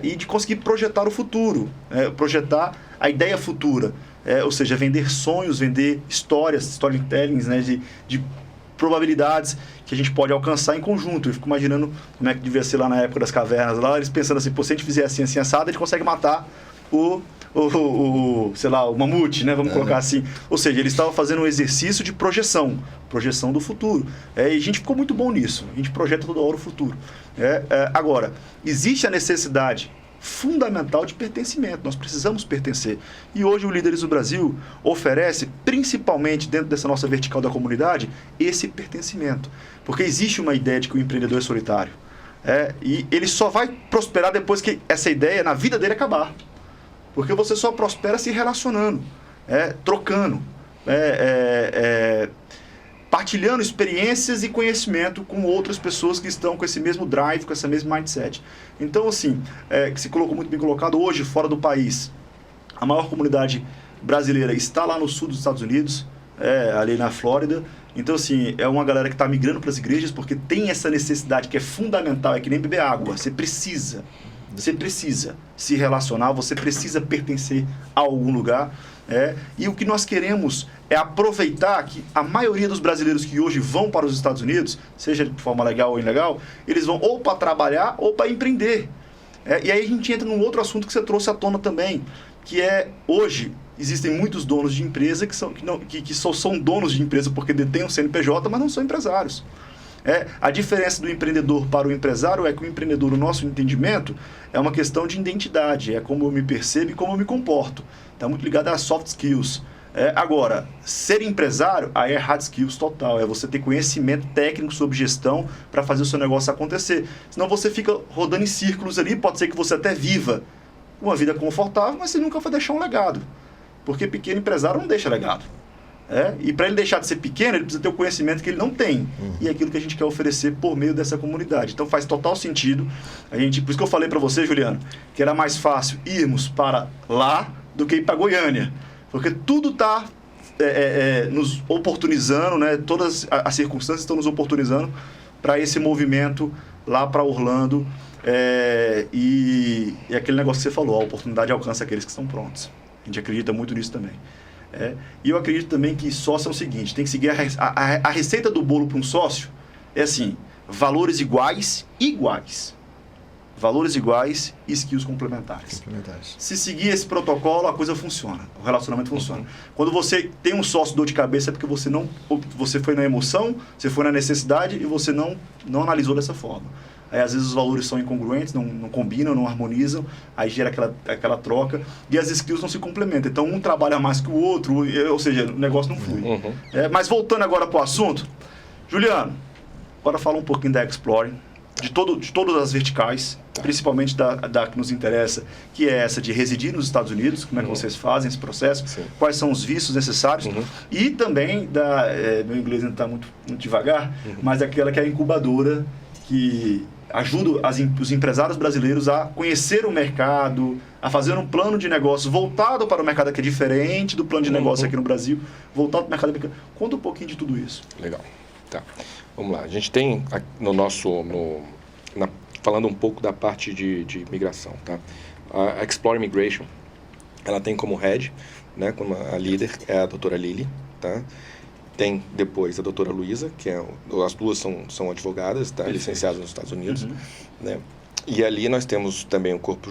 e de conseguir projetar o futuro, projetar a ideia futura. Ou seja, vender sonhos, vender histórias, storytellings, né, de probabilidades que a gente pode alcançar em conjunto. Eu fico imaginando como é que devia ser lá na época das cavernas, lá eles pensando assim, se a gente fizer assim assado, a gente consegue matar o mamute, né? Vamos colocar assim. Ou seja, eles estavam fazendo um exercício de projeção do futuro. E a gente ficou muito bom nisso. A gente projeta toda hora o futuro. Agora, existe a necessidade fundamental de pertencimento. Nós precisamos pertencer. E hoje o Líderes do Brasil oferece, principalmente dentro dessa nossa vertical da comunidade, esse pertencimento. Porque existe uma ideia de que o empreendedor é solitário. E ele só vai prosperar depois que essa ideia, na vida dele, acabar. Porque você só prospera se relacionando, trocando, partilhando experiências e conhecimento com outras pessoas que estão com esse mesmo drive, com esse mesmo mindset. Então, assim, que se colocou muito bem colocado, hoje, fora do país, a maior comunidade brasileira está lá no sul dos Estados Unidos, ali na Flórida. Então, assim, é uma galera que está migrando para as igrejas porque tem essa necessidade que é fundamental, é que nem beber água, você precisa se relacionar, você precisa pertencer a algum lugar. E o que nós queremos é aproveitar que a maioria dos brasileiros que hoje vão para os Estados Unidos, seja de forma legal ou ilegal, eles vão ou para trabalhar ou para empreender. E aí a gente entra num outro assunto que você trouxe à tona também, que hoje existem muitos donos de empresa que só são donos de empresa porque detêm um CNPJ, mas não são empresários. A diferença do empreendedor para o empresário é que o empreendedor, no nosso entendimento, é uma questão de identidade, é como eu me percebo e como eu me comporto. Está muito ligado às soft skills. Agora, ser empresário, aí é hard skills total, é você ter conhecimento técnico sobre gestão para fazer o seu negócio acontecer. Senão você fica rodando em círculos ali, pode ser que você até viva uma vida confortável, mas você nunca vai deixar um legado. Porque pequeno empresário não deixa legado. E para ele deixar de ser pequeno, ele precisa ter o conhecimento que ele não tem. E é aquilo que a gente quer oferecer por meio dessa comunidade. Então faz total sentido. Por isso que eu falei para você, Juliano, que era mais fácil irmos para lá do que ir para Goiânia. Porque tudo está nos oportunizando, né? Todas as circunstâncias estão nos oportunizando para esse movimento lá para Orlando. E aquele negócio que você falou, a oportunidade alcança aqueles que estão prontos. A gente acredita muito nisso também. E eu acredito também que sócio é o seguinte, tem que seguir a receita do bolo para um sócio, assim, valores iguais. valores iguais e skills complementares. Se seguir esse protocolo, a coisa funciona, o relacionamento funciona. Quando você tem um sócio dor de cabeça é porque você foi na emoção, você foi na necessidade e você não analisou dessa forma. Aí às vezes os valores são incongruentes, não combinam, não harmonizam, aí gera aquela troca e as skills não se complementam. Então um trabalha mais que o outro, ou seja, o negócio não flui. Mas voltando agora para o assunto, Juliano, agora fala um pouquinho da Explore, de todas as verticais, principalmente da que nos interessa, que é essa de residir nos Estados Unidos, como é que vocês fazem esse processo, quais são os vistos necessários, e também meu inglês ainda está muito devagar, mas aquela que é a incubadora, que ajuda os empresários brasileiros a conhecer o mercado, a fazer um plano de negócio voltado para o mercado que é diferente do plano de negócio aqui no Brasil, voltado para o mercado americano. Conta um pouquinho de tudo isso. Legal. Tá. Vamos lá. A gente tem falando um pouco da parte de migração, tá? A Explore Migration, ela tem como head, né, como a líder é a doutora Lili, tá? Tem depois a doutora Luísa, que as duas são advogadas, tá? Licenciadas nos Estados Unidos, né? E ali nós temos também um corpo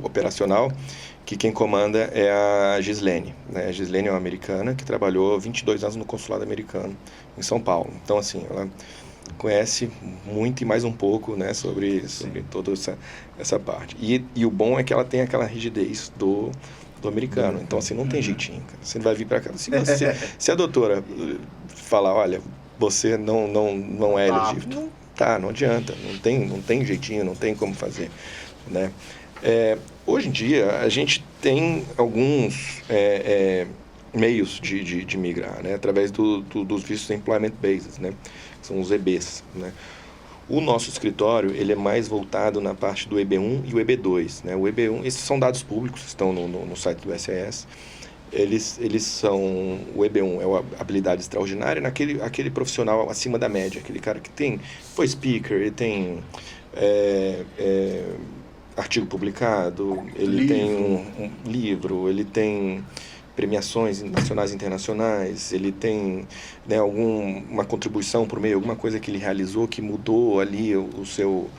operacional, que quem comanda é a Gislene, né? A Gislene é uma americana que trabalhou 22 anos no consulado americano em São Paulo. Então, assim, ela conhece muito e mais um pouco, né, sobre toda essa parte. E o bom é que ela tem aquela rigidez do americano. Então, assim, não tem jeitinho, cara. Você vai vir para cá. Se a doutora falar, olha, você não é elegível, não adianta. Não tem jeitinho, não tem como fazer, né? Hoje em dia, a gente tem alguns meios de migrar, né? Através dos vistos Employment Bases, né? São os EBs, né? O nosso escritório, ele é mais voltado na parte do EB1 e o EB2, né? O EB1, esses são dados públicos, estão no site do SES. Eles são... O EB1 é uma habilidade extraordinária naquele profissional acima da média, aquele cara que foi speaker, ele tem artigo publicado, ele tem um livro, ele tem premiações nacionais e internacionais, ele tem, né, uma contribuição por meio, alguma coisa que ele realizou que mudou ali o seu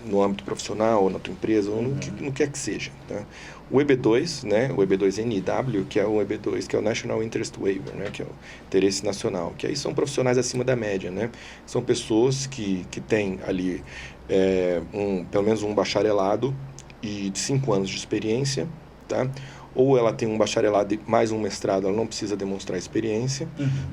no âmbito profissional, ou na tua empresa, ou no que quer que seja, tá? O EB2, né, o EB2NW, que é o EB2, que é o National Interest Waiver, né, que é o interesse nacional, que aí são profissionais acima da média, né? São pessoas que têm ali pelo menos um bacharelado e 5 anos de experiência, tá? Ou ela tem um bacharelado e mais um mestrado, ela não precisa demonstrar experiência,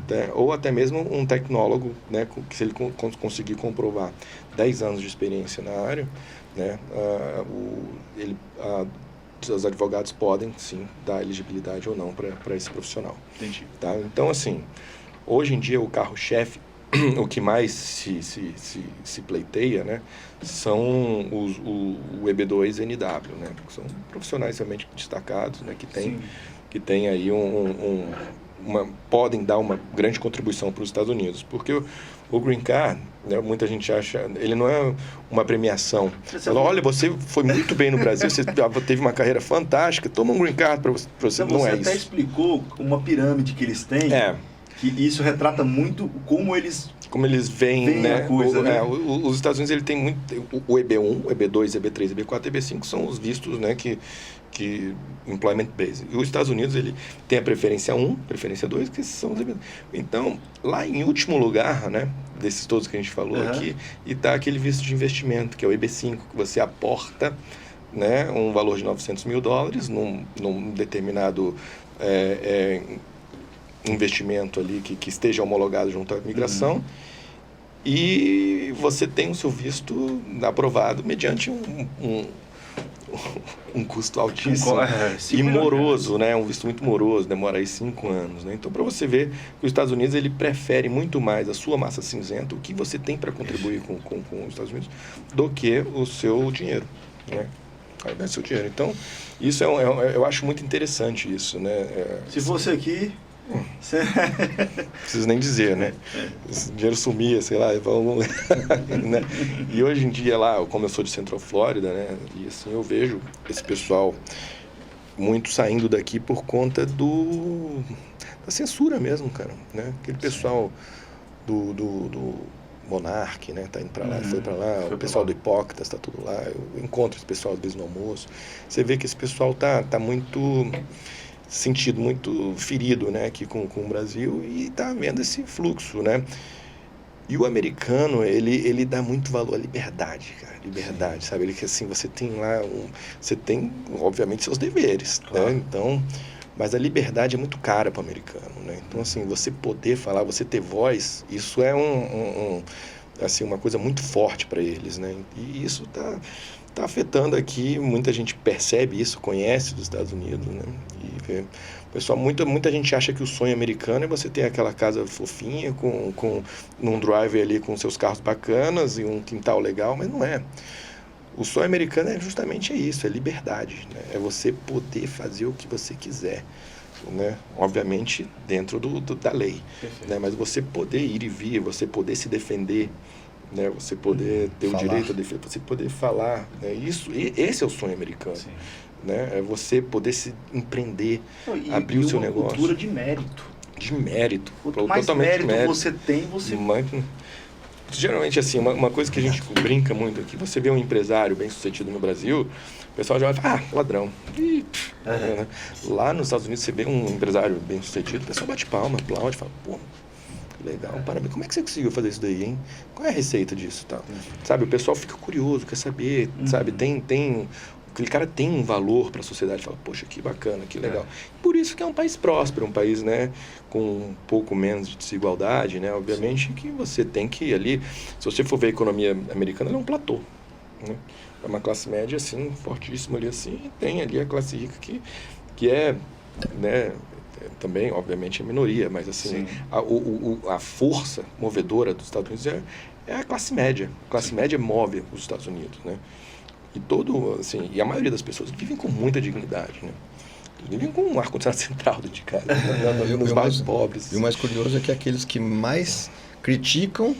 tá? Ou até mesmo um tecnólogo, né, que se ele conseguir comprovar 10 anos de experiência na área, né, os advogados podem, sim, dar elegibilidade ou não para esse profissional. Entendi. Tá? Então, assim, hoje em dia o carro-chefe, o que mais se pleiteia, né, são o EB2NW, né, que são profissionais realmente destacados, né, que tem aí podem dar uma grande contribuição para os Estados Unidos, porque o Green Card, né, muita gente acha, ele não é uma premiação. Fala, olha, você foi muito bem no Brasil, você teve uma carreira fantástica, toma um Green Card para você. Então, não é isso. Você até explicou uma pirâmide que eles têm. Que isso retrata muito como eles veem, né? A coisa, né? Os Estados Unidos, ele tem muito... O EB1, o EB2, EB3, EB4 e EB5 são os vistos, né, que Employment Base. E os Estados Unidos, ele tem a preferência 1, preferência 2, que são os EB2. Então, lá em último lugar, né, desses todos que a gente falou aqui, e está aquele visto de investimento, que é o EB5, que você aporta, né, um valor de $900 mil num determinado... investimento ali que esteja homologado junto à imigração, e você tem o seu visto aprovado mediante um custo altíssimo e moroso, né? Um visto muito moroso, demora aí 5 anos, né? Então, para você ver que os Estados Unidos, ele prefere muito mais a sua massa cinzenta, o que você tem para contribuir com os Estados Unidos, do que o seu dinheiro, né? É seu dinheiro. Então, isso eu acho muito interessante isso, né? Se fosse aqui... Não preciso nem dizer, né? Esse dinheiro sumia, sei lá, né? E hoje em dia lá, como eu sou de Central Flórida, né? E assim, eu vejo esse pessoal muito saindo daqui por conta da censura mesmo, cara, né? Aquele pessoal Monark, né? Tá indo para lá, foi para lá, o pessoal do Hipócritas tá tudo lá. Eu encontro esse pessoal às vezes no almoço. Você vê que esse pessoal tá muito sentido, muito ferido, né? Aqui com o Brasil e tá vendo esse fluxo, né? E o americano, ele dá muito valor à liberdade, cara. Liberdade, sabe? Ele que assim, você tem lá, você tem, obviamente, seus deveres, claro, né? Então, mas a liberdade é muito cara para o americano, né? Então, assim, você poder falar, você ter voz, isso é assim, uma coisa muito forte para eles, né? E isso tá afetando aqui, muita gente percebe isso, conhece dos Estados Unidos, né? E pessoal, muita gente acha que o sonho americano é você ter aquela casa fofinha, num drive ali com seus carros bacanas e um quintal legal, mas não é. O sonho americano é justamente isso, é liberdade, né? É você poder fazer o que você quiser, né? Obviamente dentro da lei, né? Mas você poder ir e vir, você poder se defender, né? Você poder ter o direito a defender, você poder falar, né? Esse é o sonho americano. Sim. Né? É você poder se empreender, abrir o seu negócio. Cultura de mérito. De mérito. Quanto mais mérito você tem, você... Geralmente, assim, uma coisa que a gente brinca muito aqui, você vê um empresário bem sucedido no Brasil, o pessoal já vai falar, ladrão. Né? Lá nos Estados Unidos, você vê um empresário bem sucedido, o pessoal bate palma, aplaude, fala, pô, legal, parabéns. Como é que você conseguiu fazer isso daí, hein? Qual é a receita disso? Tá? Sabe, o pessoal fica curioso, quer saber, sabe, aquele cara tem um valor para a sociedade, fala, poxa, que bacana, que legal. Por isso que é um país próspero, um país, né, com um pouco menos de desigualdade, né, obviamente. Sim. Que você tem que ir ali, se você for ver a economia americana, ela é um platô, né? É uma classe média, assim, fortíssima ali, assim, e tem ali a classe rica que é, né, também, obviamente, é minoria, mas, assim, a força movedora dos Estados Unidos é a classe média. A classe média move os Estados Unidos, né? E a maioria das pessoas vivem com muita dignidade, né? Vivem com um ar-condicionado central dentro de casa, nos bairros pobres. E o mais curioso é que aqueles que mais criticam,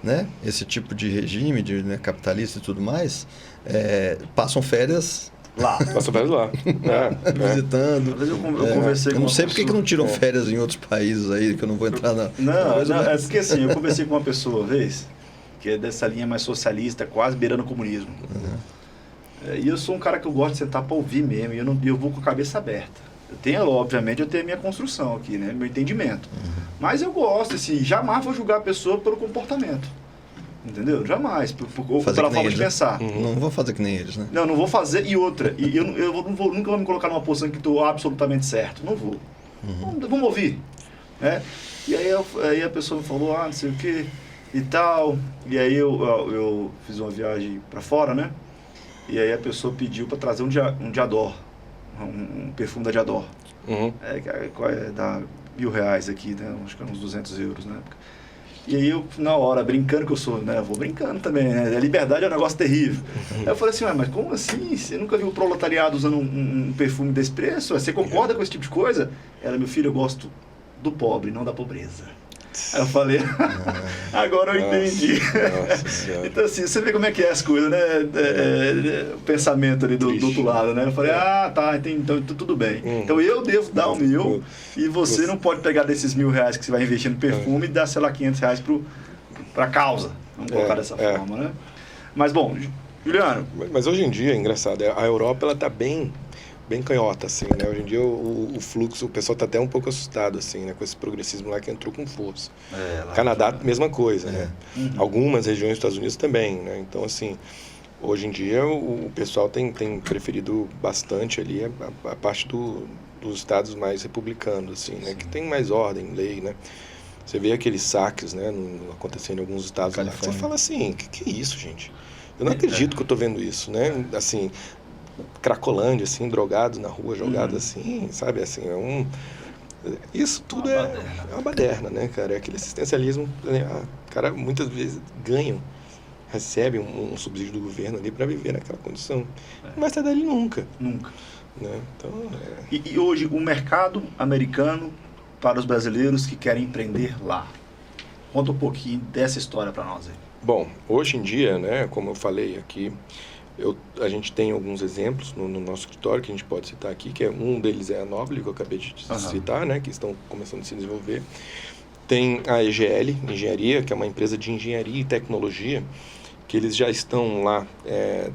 né, esse tipo de regime, né, capitalista e tudo mais, passam férias lá. Passam férias lá. Visitando. Às vezes eu conversei com eu não sei porque que não tiram férias em outros países aí, que eu não vou entrar na... Não, é porque assim, eu conversei com uma pessoa uma vez, que é dessa linha mais socialista, quase beirando o comunismo. E eu sou um cara que eu gosto de sentar para ouvir mesmo, e eu vou com a cabeça aberta. Obviamente, eu tenho a minha construção aqui, né? Meu entendimento. Mas eu gosto, assim, jamais vou julgar a pessoa pelo comportamento. Entendeu? Jamais, pela forma de pensar. Não vou fazer que nem eles, né? Não vou fazer. E outra, eu nunca vou me colocar numa posição que estou absolutamente certo. Não vou. Vamos ouvir. Né? E aí a pessoa me falou, não sei o que e tal. E aí eu fiz uma viagem para fora, né? E aí a pessoa pediu para trazer um Diador, um perfume da Diador. Dá R$1.000 aqui, né? Acho que é uns 200 euros na época. E aí eu, na hora, brincando que eu sou, né? Eu vou brincando também, né? A liberdade é um negócio terrível. Aí eu falei assim, mas como assim? Você nunca viu o proletariado usando um perfume desse preço? Você concorda com esse tipo de coisa? Ela, meu filho, eu gosto do pobre, não da pobreza. Aí eu falei, agora eu entendi. Então assim, você vê como é que é as coisas, né? O pensamento ali do outro lado, né? Eu falei, tá, entendi, então tudo bem. Então eu devo dar o meu e você não pode pegar desses R$1.000 que você vai investir no perfume e dar, sei lá, R$500 pra causa. Vamos colocar dessa forma, né? Mas bom, Juliano. Mas hoje em dia, é engraçado, a Europa ela tá bem canhota, assim, né? Hoje em dia o fluxo, o pessoal tá até um pouco assustado, assim, né? Com esse progressismo lá que entrou com força. Canadá, mesma coisa, né? Algumas regiões dos Estados Unidos também, né? Então, assim, hoje em dia o pessoal tem preferido bastante ali a parte dos estados mais republicanos, assim, né? Que tem mais ordem, lei, né? Você vê aqueles saques, né? Acontecendo em alguns estados lá. Você fala assim, que é isso, gente? Eu não acredito que eu tô vendo isso, né? Assim... Cracolândia, assim, drogado na rua, jogado assim, sabe, assim, isso tudo é uma baderna, né, cara, é aquele assistencialismo, né? Cara, muitas vezes recebe um subsídio do governo ali para viver naquela condição, não vai sair dali nunca, né, então... E hoje, o mercado americano para os brasileiros que querem empreender lá, conta um pouquinho dessa história para nós aí. Bom, hoje em dia, né, como eu falei aqui, a gente tem alguns exemplos no nosso escritório que a gente pode citar aqui, que um deles é a Noble, que eu acabei de citar, né, que estão começando a se desenvolver. Tem a EGL Engenharia, que é uma empresa de engenharia e tecnologia, que eles já estão lá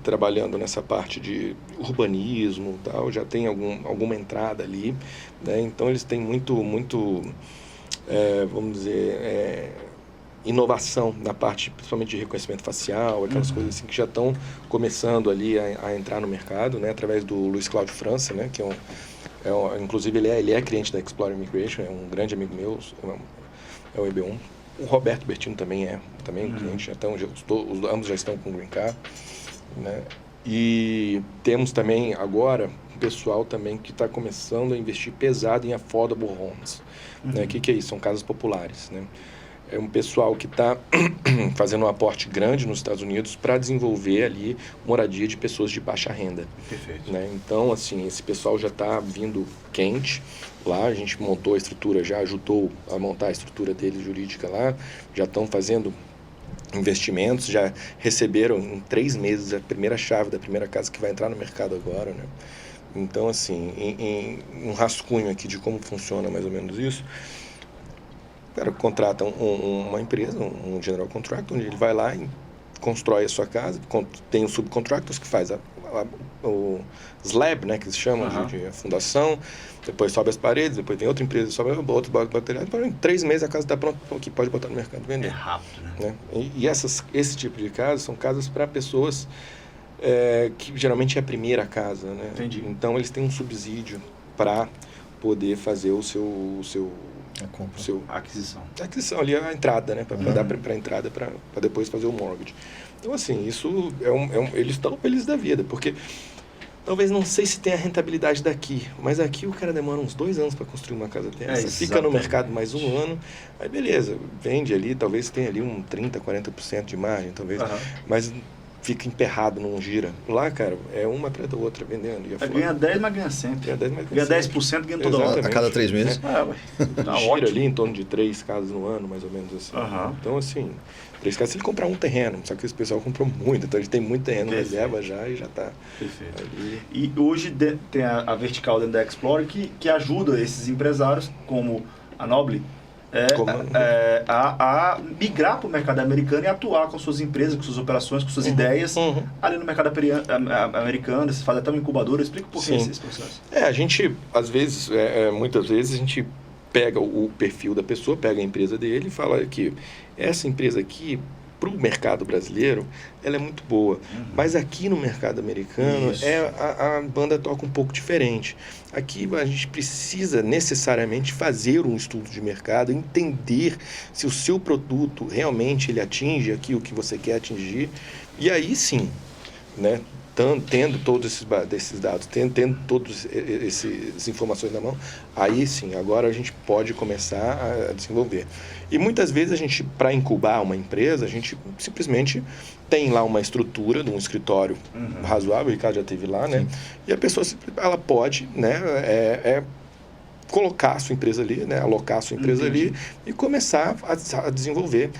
trabalhando nessa parte de urbanismo e tal, já tem alguma entrada ali, né? Então eles têm muito vamos dizer, inovação na parte principalmente de reconhecimento facial, aquelas coisas assim que já estão começando ali a entrar no mercado, né? Através do Luiz Cláudio França, né? Que inclusive ele é cliente da Explorer Immigration, é um grande amigo meu, é o EB1. O Roberto Bertino também é cliente, ambos já estão com o Green Card, né? E temos também agora um pessoal também que está começando a investir pesado em affordable homes. Né? O que é isso? São casas populares, né? É um pessoal que está fazendo um aporte grande nos Estados Unidos para desenvolver ali moradia de pessoas de baixa renda. Perfeito. Né? Então, assim, esse pessoal já está vindo quente lá, a gente montou a estrutura, já ajudou a montar a estrutura deles jurídica lá, já estão fazendo investimentos, já receberam em 3 meses a primeira chave da primeira casa que vai entrar no mercado agora, né? Então, assim, em um rascunho aqui de como funciona mais ou menos isso, o cara contrata uma empresa, um general contractor, onde ele vai lá e constrói a sua casa, tem os subcontractors que faz o slab, né, que se chama de fundação, depois sobe as paredes, depois tem outra empresa, sobe outra bateria, em 3 meses a casa está pronta, que pode botar no mercado e vender. É rápido, né? E esse tipo de casas são casas para pessoas que geralmente é a primeira casa, né? Entendi. Então eles têm um subsídio para poder fazer a aquisição. A aquisição ali, a entrada, né? Para dar para a entrada, para depois fazer o mortgage. Então, assim, isso eles estão felizes da vida, porque talvez não sei se tem a rentabilidade daqui, mas aqui o cara demora uns 2 anos para construir uma casa dessa, fica no mercado mais 1 ano, aí beleza, vende ali, talvez tenha ali um 30%, 40% de margem, talvez, mas fica emperrado, não gira. Lá, cara, é uma atrás da outra vendendo. Ganha 10, mas ganha sempre. Ganha 10%, ganha toda hora. A cada 3 meses. Tá gira ali em torno de 3 casas no ano, mais ou menos assim. Então, assim, 3 casas, se ele comprar um terreno, só que esse pessoal comprou muito, então ele tem muito terreno, reserva já e já tá. Perfeito. Ali. E hoje tem a vertical dentro da Explorer que ajuda esses empresários, como a Noble, a migrar para o mercado americano e atuar com suas empresas, com suas operações, com suas ideias ali no mercado americano. Você faz até uma incubadora. Explica um pouquinho esse processo. A gente, às vezes, muitas vezes, a gente pega o perfil da pessoa, pega a empresa dele e fala que essa empresa aqui, para o mercado brasileiro, ela é muito boa. Mas aqui no mercado americano, a banda toca um pouco diferente. Aqui a gente precisa necessariamente fazer um estudo de mercado, entender se o seu produto realmente ele atinge aqui o que você quer atingir. E aí sim, né? Tendo todos esses dados, tendo todas essas informações na mão, aí sim, agora a gente pode começar a desenvolver. E muitas vezes a gente, para incubar uma empresa, a gente simplesmente tem lá uma estrutura de um escritório razoável, o Ricardo já esteve lá, né? E a pessoa, ela pode, né, colocar a sua empresa ali, né, alocar a sua empresa ali e começar a desenvolver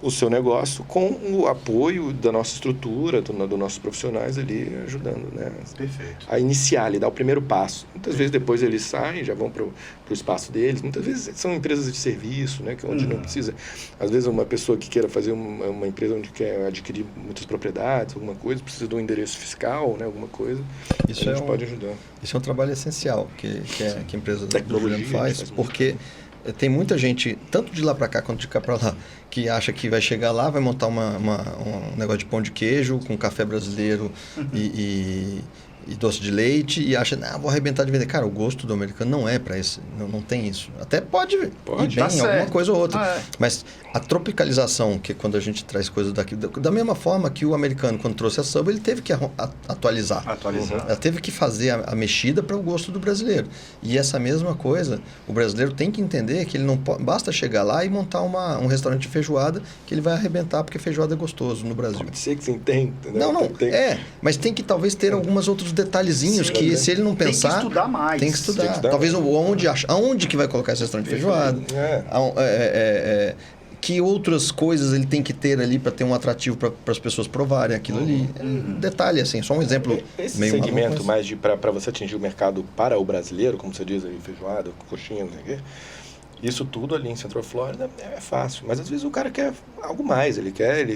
o seu negócio com o apoio da nossa estrutura, dos nossos profissionais ali ajudando, né? Perfeito. A iniciar, ali, dar o primeiro passo. Muitas vezes depois eles saem, já vão para o espaço deles. Muitas vezes são empresas de serviço, né? Onde não precisa. Às vezes uma pessoa que queira fazer uma empresa onde quer adquirir muitas propriedades, alguma coisa, precisa de um endereço fiscal, né? Alguma coisa. Isso a gente pode ajudar. Isso é um trabalho essencial que a empresa do Juliano faz, porque tem muita gente, tanto de lá para cá quanto de cá para lá, que acha que vai chegar lá, vai montar um negócio de pão de queijo com café brasileiro e doce de leite e acha, vou arrebentar de vender. Cara, o gosto do americano não é para isso, não tem isso. Até pode ir bem, alguma coisa ou outra. Mas a tropicalização, que é quando a gente traz coisas daqui, da mesma forma que o americano, quando trouxe a sub, ele teve que atualizar. Ela teve que fazer a mexida para o gosto do brasileiro. E essa mesma coisa, o brasileiro tem que entender que ele não basta chegar lá e montar um restaurante de feijoada que ele vai arrebentar, porque feijoada é gostoso no Brasil. Pode ser que você entenda. Não, mas tem que talvez ter alguns outros detalhezinhos que se ele não pensar... Tem que estudar mais. Tem que estudar. Talvez aonde que vai colocar esse restaurante de feijoada. Que outras coisas ele tem que ter ali para ter um atrativo para as pessoas provarem aquilo ali. Detalhe, assim, só um exemplo. Esse segmento mais para você atingir o mercado para o brasileiro, como você diz aí, feijoada, coxinha, não sei o quê, Isso tudo ali em Central Florida é fácil, mas às vezes o cara quer algo mais, ele quer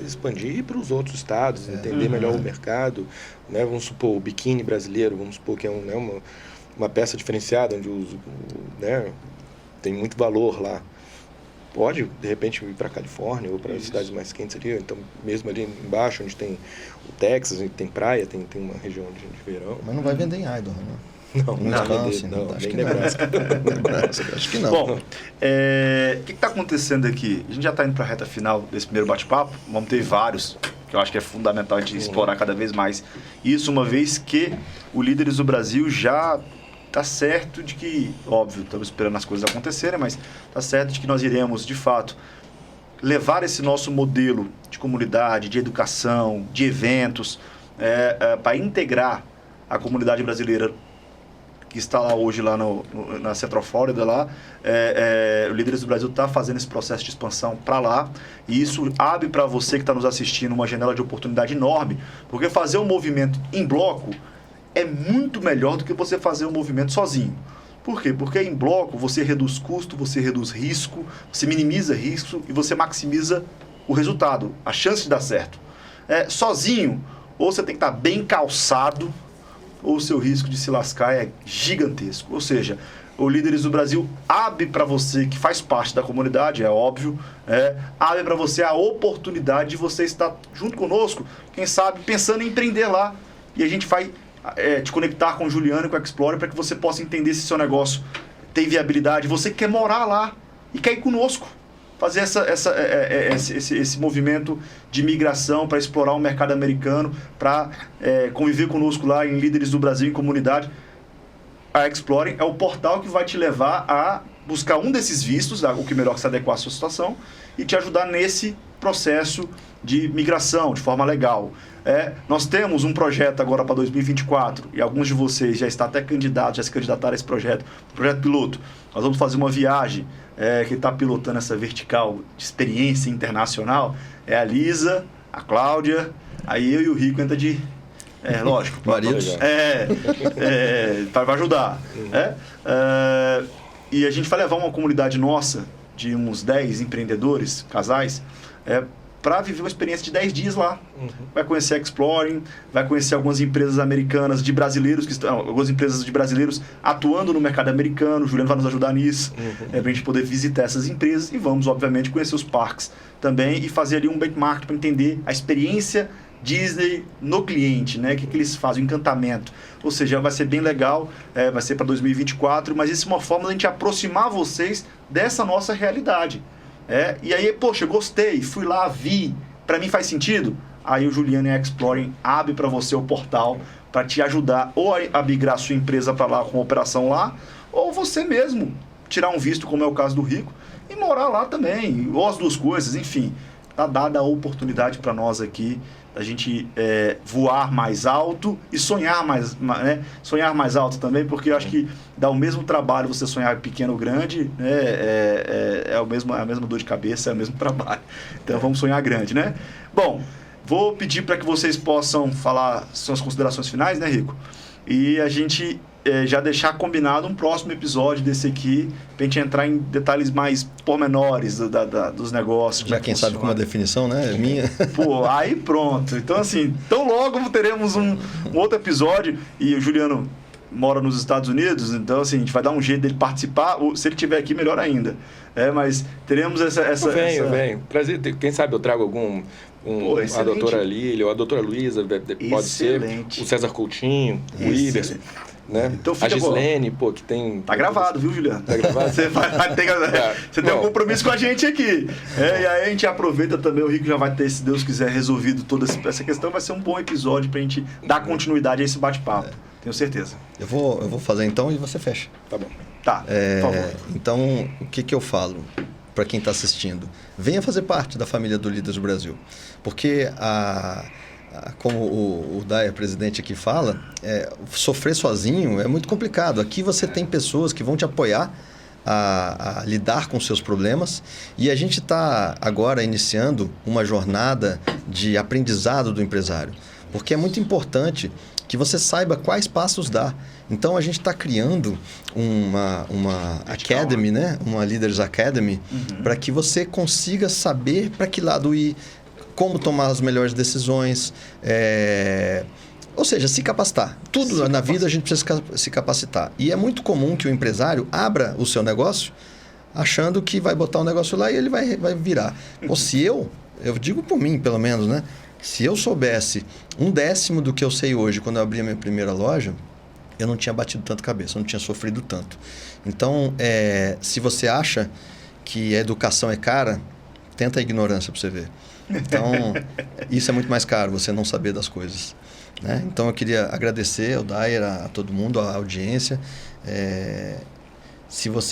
expandir para os outros estados, entender melhor o mercado, né? Vamos supor, o biquíni brasileiro, vamos supor que é uma peça diferenciada, onde né, tem muito valor lá. Pode, de repente, ir para a Califórnia ou para as cidades mais quentes ali, então mesmo ali embaixo, onde tem o Texas, onde tem praia, tem uma região de verão. Mas não vai vender em Idaho, né? Não, acho que Nebraska. Nebraska, acho que não. Bom, o que está acontecendo aqui? A gente já está indo para a reta final desse primeiro bate-papo. Vamos ter vários, que eu acho que é fundamental a gente explorar cada vez mais. Isso uma vez que o Líderes do Brasil já está certo de que, óbvio, estamos esperando as coisas acontecerem, mas está certo de que nós iremos, de fato, levar esse nosso modelo de comunidade, de educação, de eventos, para integrar a comunidade brasileira que está lá hoje, lá na Central Florida, lá, o Líderes do Brasil está fazendo esse processo de expansão para lá, e isso abre para você que está nos assistindo uma janela de oportunidade enorme, porque fazer um movimento em bloco é muito melhor do que você fazer um movimento sozinho. Por quê? Porque em bloco você reduz custo, você reduz risco, você minimiza risco e você maximiza o resultado, a chance de dar certo. Sozinho, ou você tem que estar bem calçado, ou o seu risco de se lascar é gigantesco. Ou seja, o Líderes do Brasil abre para você, que faz parte da comunidade, é óbvio, abre para você a oportunidade de você estar junto conosco, quem sabe, pensando em empreender lá. E a gente vai te conectar com o Juliano e com a Explore para que você possa entender se seu negócio tem viabilidade. Você quer morar lá e quer ir conosco. Fazer esse movimento de migração para explorar o mercado americano, para conviver conosco lá em Líderes do Brasil, em comunidade. A Exploring é o portal que vai te levar a buscar um desses vistos, o que melhor se adequar à sua situação, e te ajudar nesse processo de migração, de forma legal. Nós temos um projeto agora para 2024, e alguns de vocês já estão até candidatos, já se candidataram a esse projeto piloto. Nós vamos fazer uma viagem, que está pilotando essa vertical de experiência internacional, é a Lisa, a Cláudia, aí eu e o Rico entra de... lógico. Maridos. Para ajudar. E a gente vai levar uma comunidade nossa, de uns 10 empreendedores, casais, para viver uma experiência de 10 dias lá. Vai conhecer a Exploring, vai conhecer algumas empresas americanas de brasileiros, algumas empresas de brasileiros atuando no mercado americano. O Juliano vai nos ajudar nisso, para a gente poder visitar essas empresas, e vamos, obviamente, conhecer os parques também e fazer ali um benchmark para entender a experiência Disney no cliente, né? O que eles fazem, o encantamento. Ou seja, vai ser bem legal, vai ser para 2024, mas isso é uma forma de a gente aproximar vocês dessa nossa realidade. E aí, poxa, gostei, fui lá, vi, para mim faz sentido? Aí o Juliano e a Exploring abre para você o portal para te ajudar ou a migrar a sua empresa para lá com operação lá, ou você mesmo tirar um visto, como é o caso do Rico, e morar lá também, ou as duas coisas, enfim. Está dada a oportunidade para nós aqui a gente voar mais alto e sonhar sonhar mais alto também, porque eu acho que dá o mesmo trabalho você sonhar pequeno ou grande, né? É a mesma dor de cabeça, é o mesmo trabalho. Então vamos sonhar grande, né? Bom, vou pedir para que vocês possam falar suas considerações finais, né, Rico? E a gente já deixar combinado um próximo episódio desse aqui, pra gente entrar em detalhes mais pormenores dos negócios. Já quem sabe com uma definição, né? Minha. Pô, aí pronto. Então, assim, tão logo teremos um outro episódio, e o Juliano mora nos Estados Unidos, então, assim, a gente vai dar um jeito dele participar, ou se ele estiver aqui, melhor ainda. Mas teremos essa... Venho. Prazer, quem sabe eu trago a doutora Lília, ou a doutora Luísa, pode ser, o César Coutinho, o Iverson. Né? Então a Gislene, que tem... Tá gravado, viu, Juliano? Tá gravado? Você tem um compromisso com a gente aqui. E aí a gente aproveita também, o Rico já vai ter, se Deus quiser, resolvido toda essa questão. Vai ser um bom episódio pra gente dar continuidade a esse bate-papo. Tenho certeza. Eu vou fazer então e você fecha. Tá bom. Tá, por favor. Então, o que eu falo para quem está assistindo? Venha fazer parte da família do Líderes do Brasil. Porque como o Dyer, presidente aqui fala, sofrer sozinho é muito complicado. Aqui você tem pessoas que vão te apoiar a lidar com seus problemas, e a gente está agora iniciando uma jornada de aprendizado do empresário. porque é muito importante que você saiba quais passos dar. Então, a gente está criando uma Academy, né? Uma Leaders Academy, para que você consiga saber para que lado ir, como tomar as melhores decisões, ou seja, se capacitar. Tudo na vida a gente precisa se capacitar. E é muito comum que o empresário abra o seu negócio achando que vai botar um negócio lá e ele vai virar. Ou se eu digo por mim, pelo menos, né? Se eu soubesse 1/10 do que eu sei hoje, quando eu abri a minha primeira loja, eu não tinha batido tanto cabeça, eu não tinha sofrido tanto. Então, se você acha que a educação é cara, tenta a ignorância para você ver. Então, isso é muito mais caro, você não saber das coisas. Né? Então, eu queria agradecer ao Dair, a todo mundo, a audiência.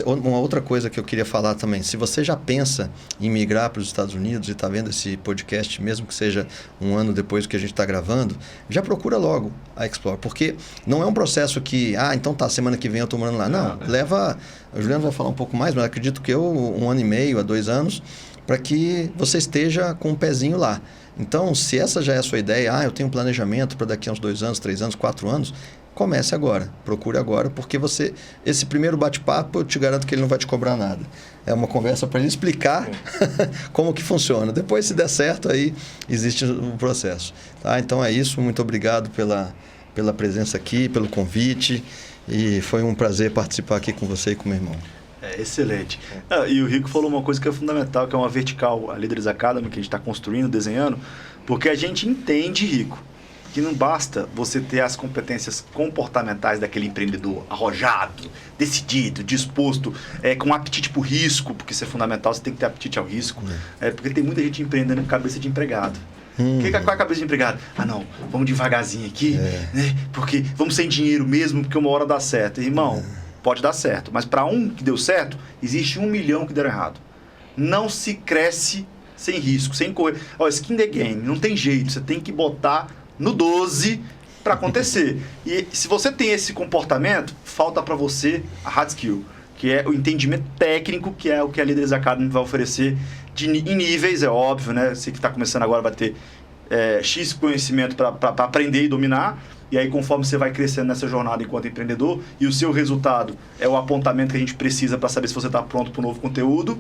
Uma outra coisa que eu queria falar também, se você já pensa em migrar para os Estados Unidos e está vendo esse podcast, mesmo que seja um ano depois que a gente está gravando, já procura logo a Explore, porque não é um processo que, então tá, semana que vem eu estou morando lá. Não, leva, o Juliano vai falar um pouco mais, mas acredito que 1 ano e meio a 2 anos, para que você esteja com um pezinho lá. Então, se essa já é a sua ideia, eu tenho um planejamento para daqui a uns 2 anos, 3 anos, 4 anos, comece agora, procure agora, porque esse primeiro bate-papo, eu te garanto que ele não vai te cobrar nada. É uma conversa para ele explicar como que funciona. Depois, se der certo, aí existe um processo. Tá? Então é isso, muito obrigado pela presença aqui, pelo convite, e foi um prazer participar aqui com você e com meu irmão. Excelente. E o Rico falou uma coisa que é fundamental, que é uma vertical, a Leaders Academy, que a gente está construindo, desenhando, porque a gente entende, Rico, que não basta você ter as competências comportamentais daquele empreendedor arrojado, decidido, disposto, com apetite por risco, porque isso é fundamental, você tem que ter apetite ao risco, porque tem muita gente empreendendo com cabeça de empregado. Qual é a cabeça de empregado? Não, vamos devagarzinho aqui, né? Porque vamos sem dinheiro mesmo, porque uma hora dá certo. Irmão, pode dar certo, mas para um que deu certo, existe 1 milhão que deram errado. Não se cresce sem risco, sem correr. Skin the game, não tem jeito, você tem que botar no 12 para acontecer. E se você tem esse comportamento, falta para você a hard skill, que é o entendimento técnico, que é o que a Leaders Academy vai oferecer em níveis, é óbvio, né? Você que está começando agora vai ter X conhecimento para aprender e dominar, e aí conforme você vai crescendo nessa jornada enquanto empreendedor, e o seu resultado é o apontamento que a gente precisa para saber se você está pronto para o novo conteúdo,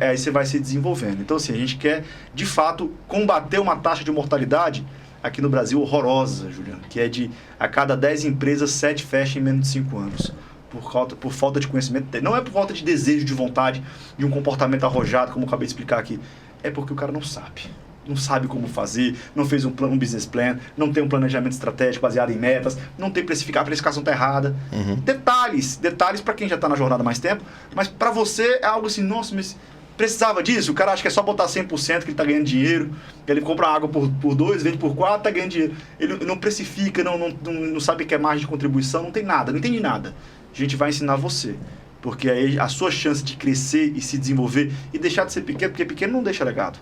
aí você vai se desenvolvendo. Então, assim, a gente quer, de fato, combater uma taxa de mortalidade aqui no Brasil horrorosa, Juliano, que é de a cada 10 empresas, 7 fecham em menos de 5 anos. Por falta de conhecimento. Não é por falta de desejo, de vontade, de um comportamento arrojado, como eu acabei de explicar aqui. É porque o cara não sabe. Não sabe como fazer, não fez um business plan, não tem um planejamento estratégico baseado em metas, não tem precificar, a precificação está errada. Detalhes para quem já está na jornada há mais tempo, mas para você é algo assim, nossa, mas precisava disso? O cara acha que é só botar 100% que ele está ganhando dinheiro, ele compra água por 2, vende por 4, está ganhando dinheiro. Ele não precifica, não sabe o que é margem de contribuição, não tem nada, não entende nada. A gente vai ensinar você, porque aí a sua chance de crescer e se desenvolver e deixar de ser pequeno, porque pequeno não deixa legado,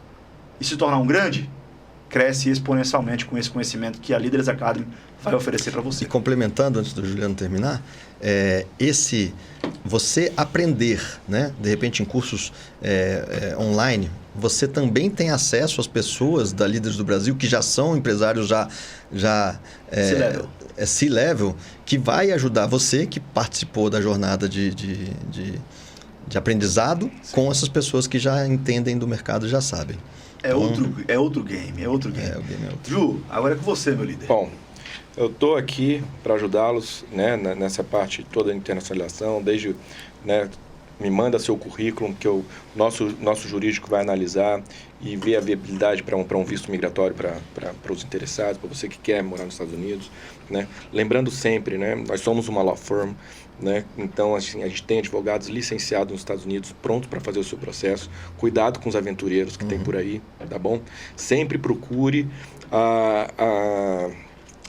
e se tornar um grande, cresce exponencialmente com esse conhecimento que a Leaders Academy vai oferecer para você. E complementando, antes do Juliano terminar, você aprender, né? De repente em cursos online, você também tem acesso às pessoas da Líderes do Brasil que já são empresários C-level, que vai ajudar você que participou da jornada de aprendizado. Sim. Com essas pessoas que já entendem do mercado e já sabem. É outro game. O game é outro. Ju, agora é com você, meu líder. Bom, eu estou aqui para ajudá-los, né, nessa parte toda da internacionalização, desde, né, me manda seu currículo, que o nosso jurídico vai analisar e ver a viabilidade para um visto migratório para os interessados, para você que quer morar nos Estados Unidos, né? Lembrando sempre, né, nós somos uma law firm, né? Então, assim, a gente tem advogados licenciados nos Estados Unidos prontos para fazer o seu processo. Cuidado com os aventureiros que tem por aí, tá bom? Sempre procure a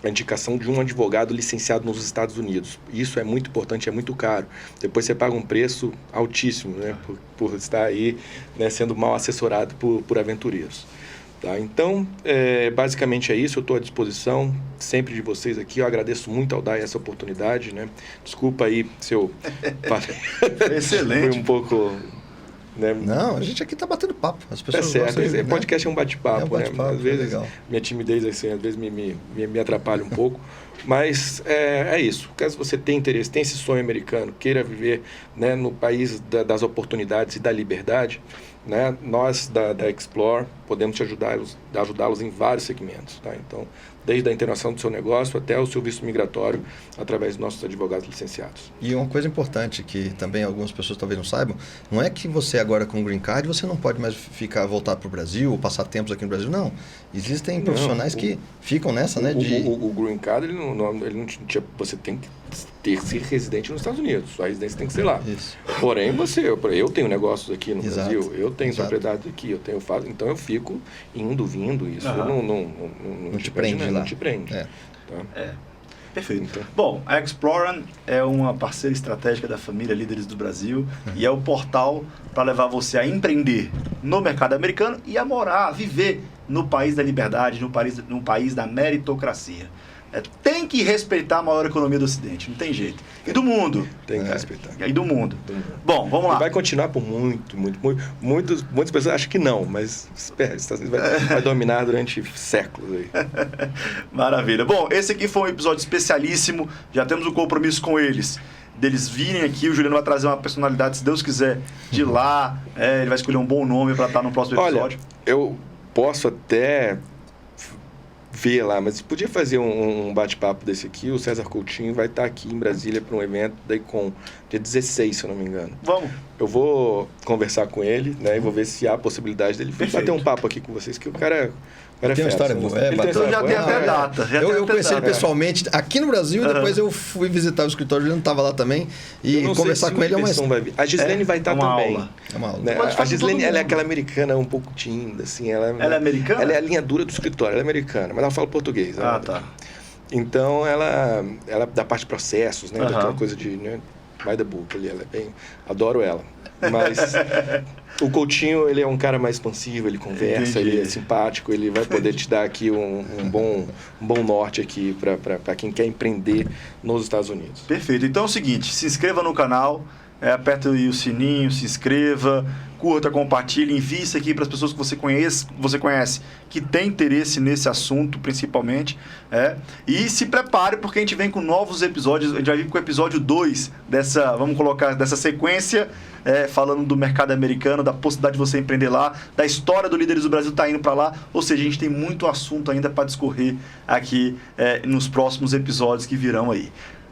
indicação de um advogado licenciado nos Estados Unidos. Isso é muito importante, é muito caro. Depois você paga um preço altíssimo, né, por estar aí, né, sendo mal assessorado por aventureiros. Tá? Então, basicamente é isso. Eu estou à disposição sempre de vocês aqui. Eu agradeço muito ao Dair essa oportunidade. Né? Desculpa aí se eu falei. Excelente. Foi um pouco né? Não, a gente aqui tá batendo papo. As pessoas certo, gostam, né? podcast é um bate-papo, né? Às vezes legal. minha timidez assim, às vezes me atrapalha um pouco, mas é isso. Caso você tenha interesse, tem esse sonho americano, queira viver, né, no país das oportunidades e da liberdade, né? Nós da Explore podemos te ajudá-los em vários segmentos, tá? Então, desde a internação do seu negócio até o seu visto migratório, através dos nossos advogados licenciados. E uma coisa importante que também algumas pessoas talvez não saibam, não é que você agora com o Green Card você não pode mais voltar para o Brasil ou passar tempos aqui no Brasil, não. Existem profissionais que ficam nessa, né? O Green Card, ele não tinha, você tem que ser residente nos Estados Unidos, sua residência tem que ser lá. Isso. Porém, eu tenho negócios aqui no Brasil, eu tenho propriedades aqui, então eu fico indo, vindo, isso não te prende lá. Não te prende. Tá? Perfeito. Então. Bom, a Exploran é uma parceira estratégica da família Líderes do Brasil e é o portal para levar você a empreender no mercado americano e a morar, a viver no país da liberdade, no país da meritocracia. Tem que respeitar a maior economia do Ocidente, não tem jeito. E do mundo. Tem que respeitar. E do mundo. Bom, vamos lá. E vai continuar por muitas pessoas acham que não, mas espera, vai dominar durante séculos aí. Maravilha. Bom, esse aqui foi um episódio especialíssimo, já temos um compromisso com eles. Deles virem aqui, o Juliano vai trazer uma personalidade, se Deus quiser, de lá. Ele vai escolher um bom nome para estar no próximo episódio. Olha, eu posso até ver lá, mas podia fazer um bate-papo desse aqui. O César Coutinho vai estar aqui em Brasília para um evento da Icon, dia 16, se eu não me engano. Vamos. Eu vou conversar com ele, né, e vou ver se há possibilidade dele bater um papo aqui com vocês, que o cara tem uma história boa. Então já tem até data. Eu conheci ele pessoalmente aqui no Brasil, e depois eu fui visitar o escritório, ele não estava lá também, e conversar com ele é uma... A Gislene vai estar também. É uma aula. Né? A Gislene, ela é aquela americana um pouco tímida, assim. Ela é americana? Ela é a linha dura do escritório, ela é americana, mas ela fala português. Tá. Então, ela da parte de processos, né? Daquela coisa de... Né, by the book, ela é bem... Adoro ela. Mas... O Coutinho, ele é um cara mais expansivo, ele conversa, ele é simpático, ele vai poder te dar aqui um bom norte aqui para quem quer empreender nos Estados Unidos. Perfeito. Então é o seguinte, se inscreva no canal, aperta aí o sininho, se inscreva, curta, compartilhe, envie isso aqui para as pessoas que você conhece, que tem interesse nesse assunto, principalmente. E se prepare, porque a gente vem com novos episódios. A gente vai vir com o episódio 2 dessa sequência, falando do mercado americano, da possibilidade de você empreender lá, da história do Líderes do Brasil tá indo para lá. Ou seja, a gente tem muito assunto ainda para discorrer aqui nos próximos episódios que virão aí.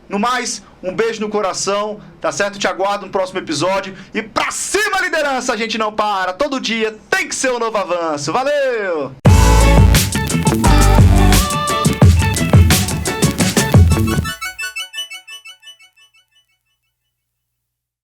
No mais, um beijo no coração, tá certo? Te aguardo no próximo episódio. E pra cima, liderança! A gente não para. Todo dia tem que ser um novo avanço. Valeu!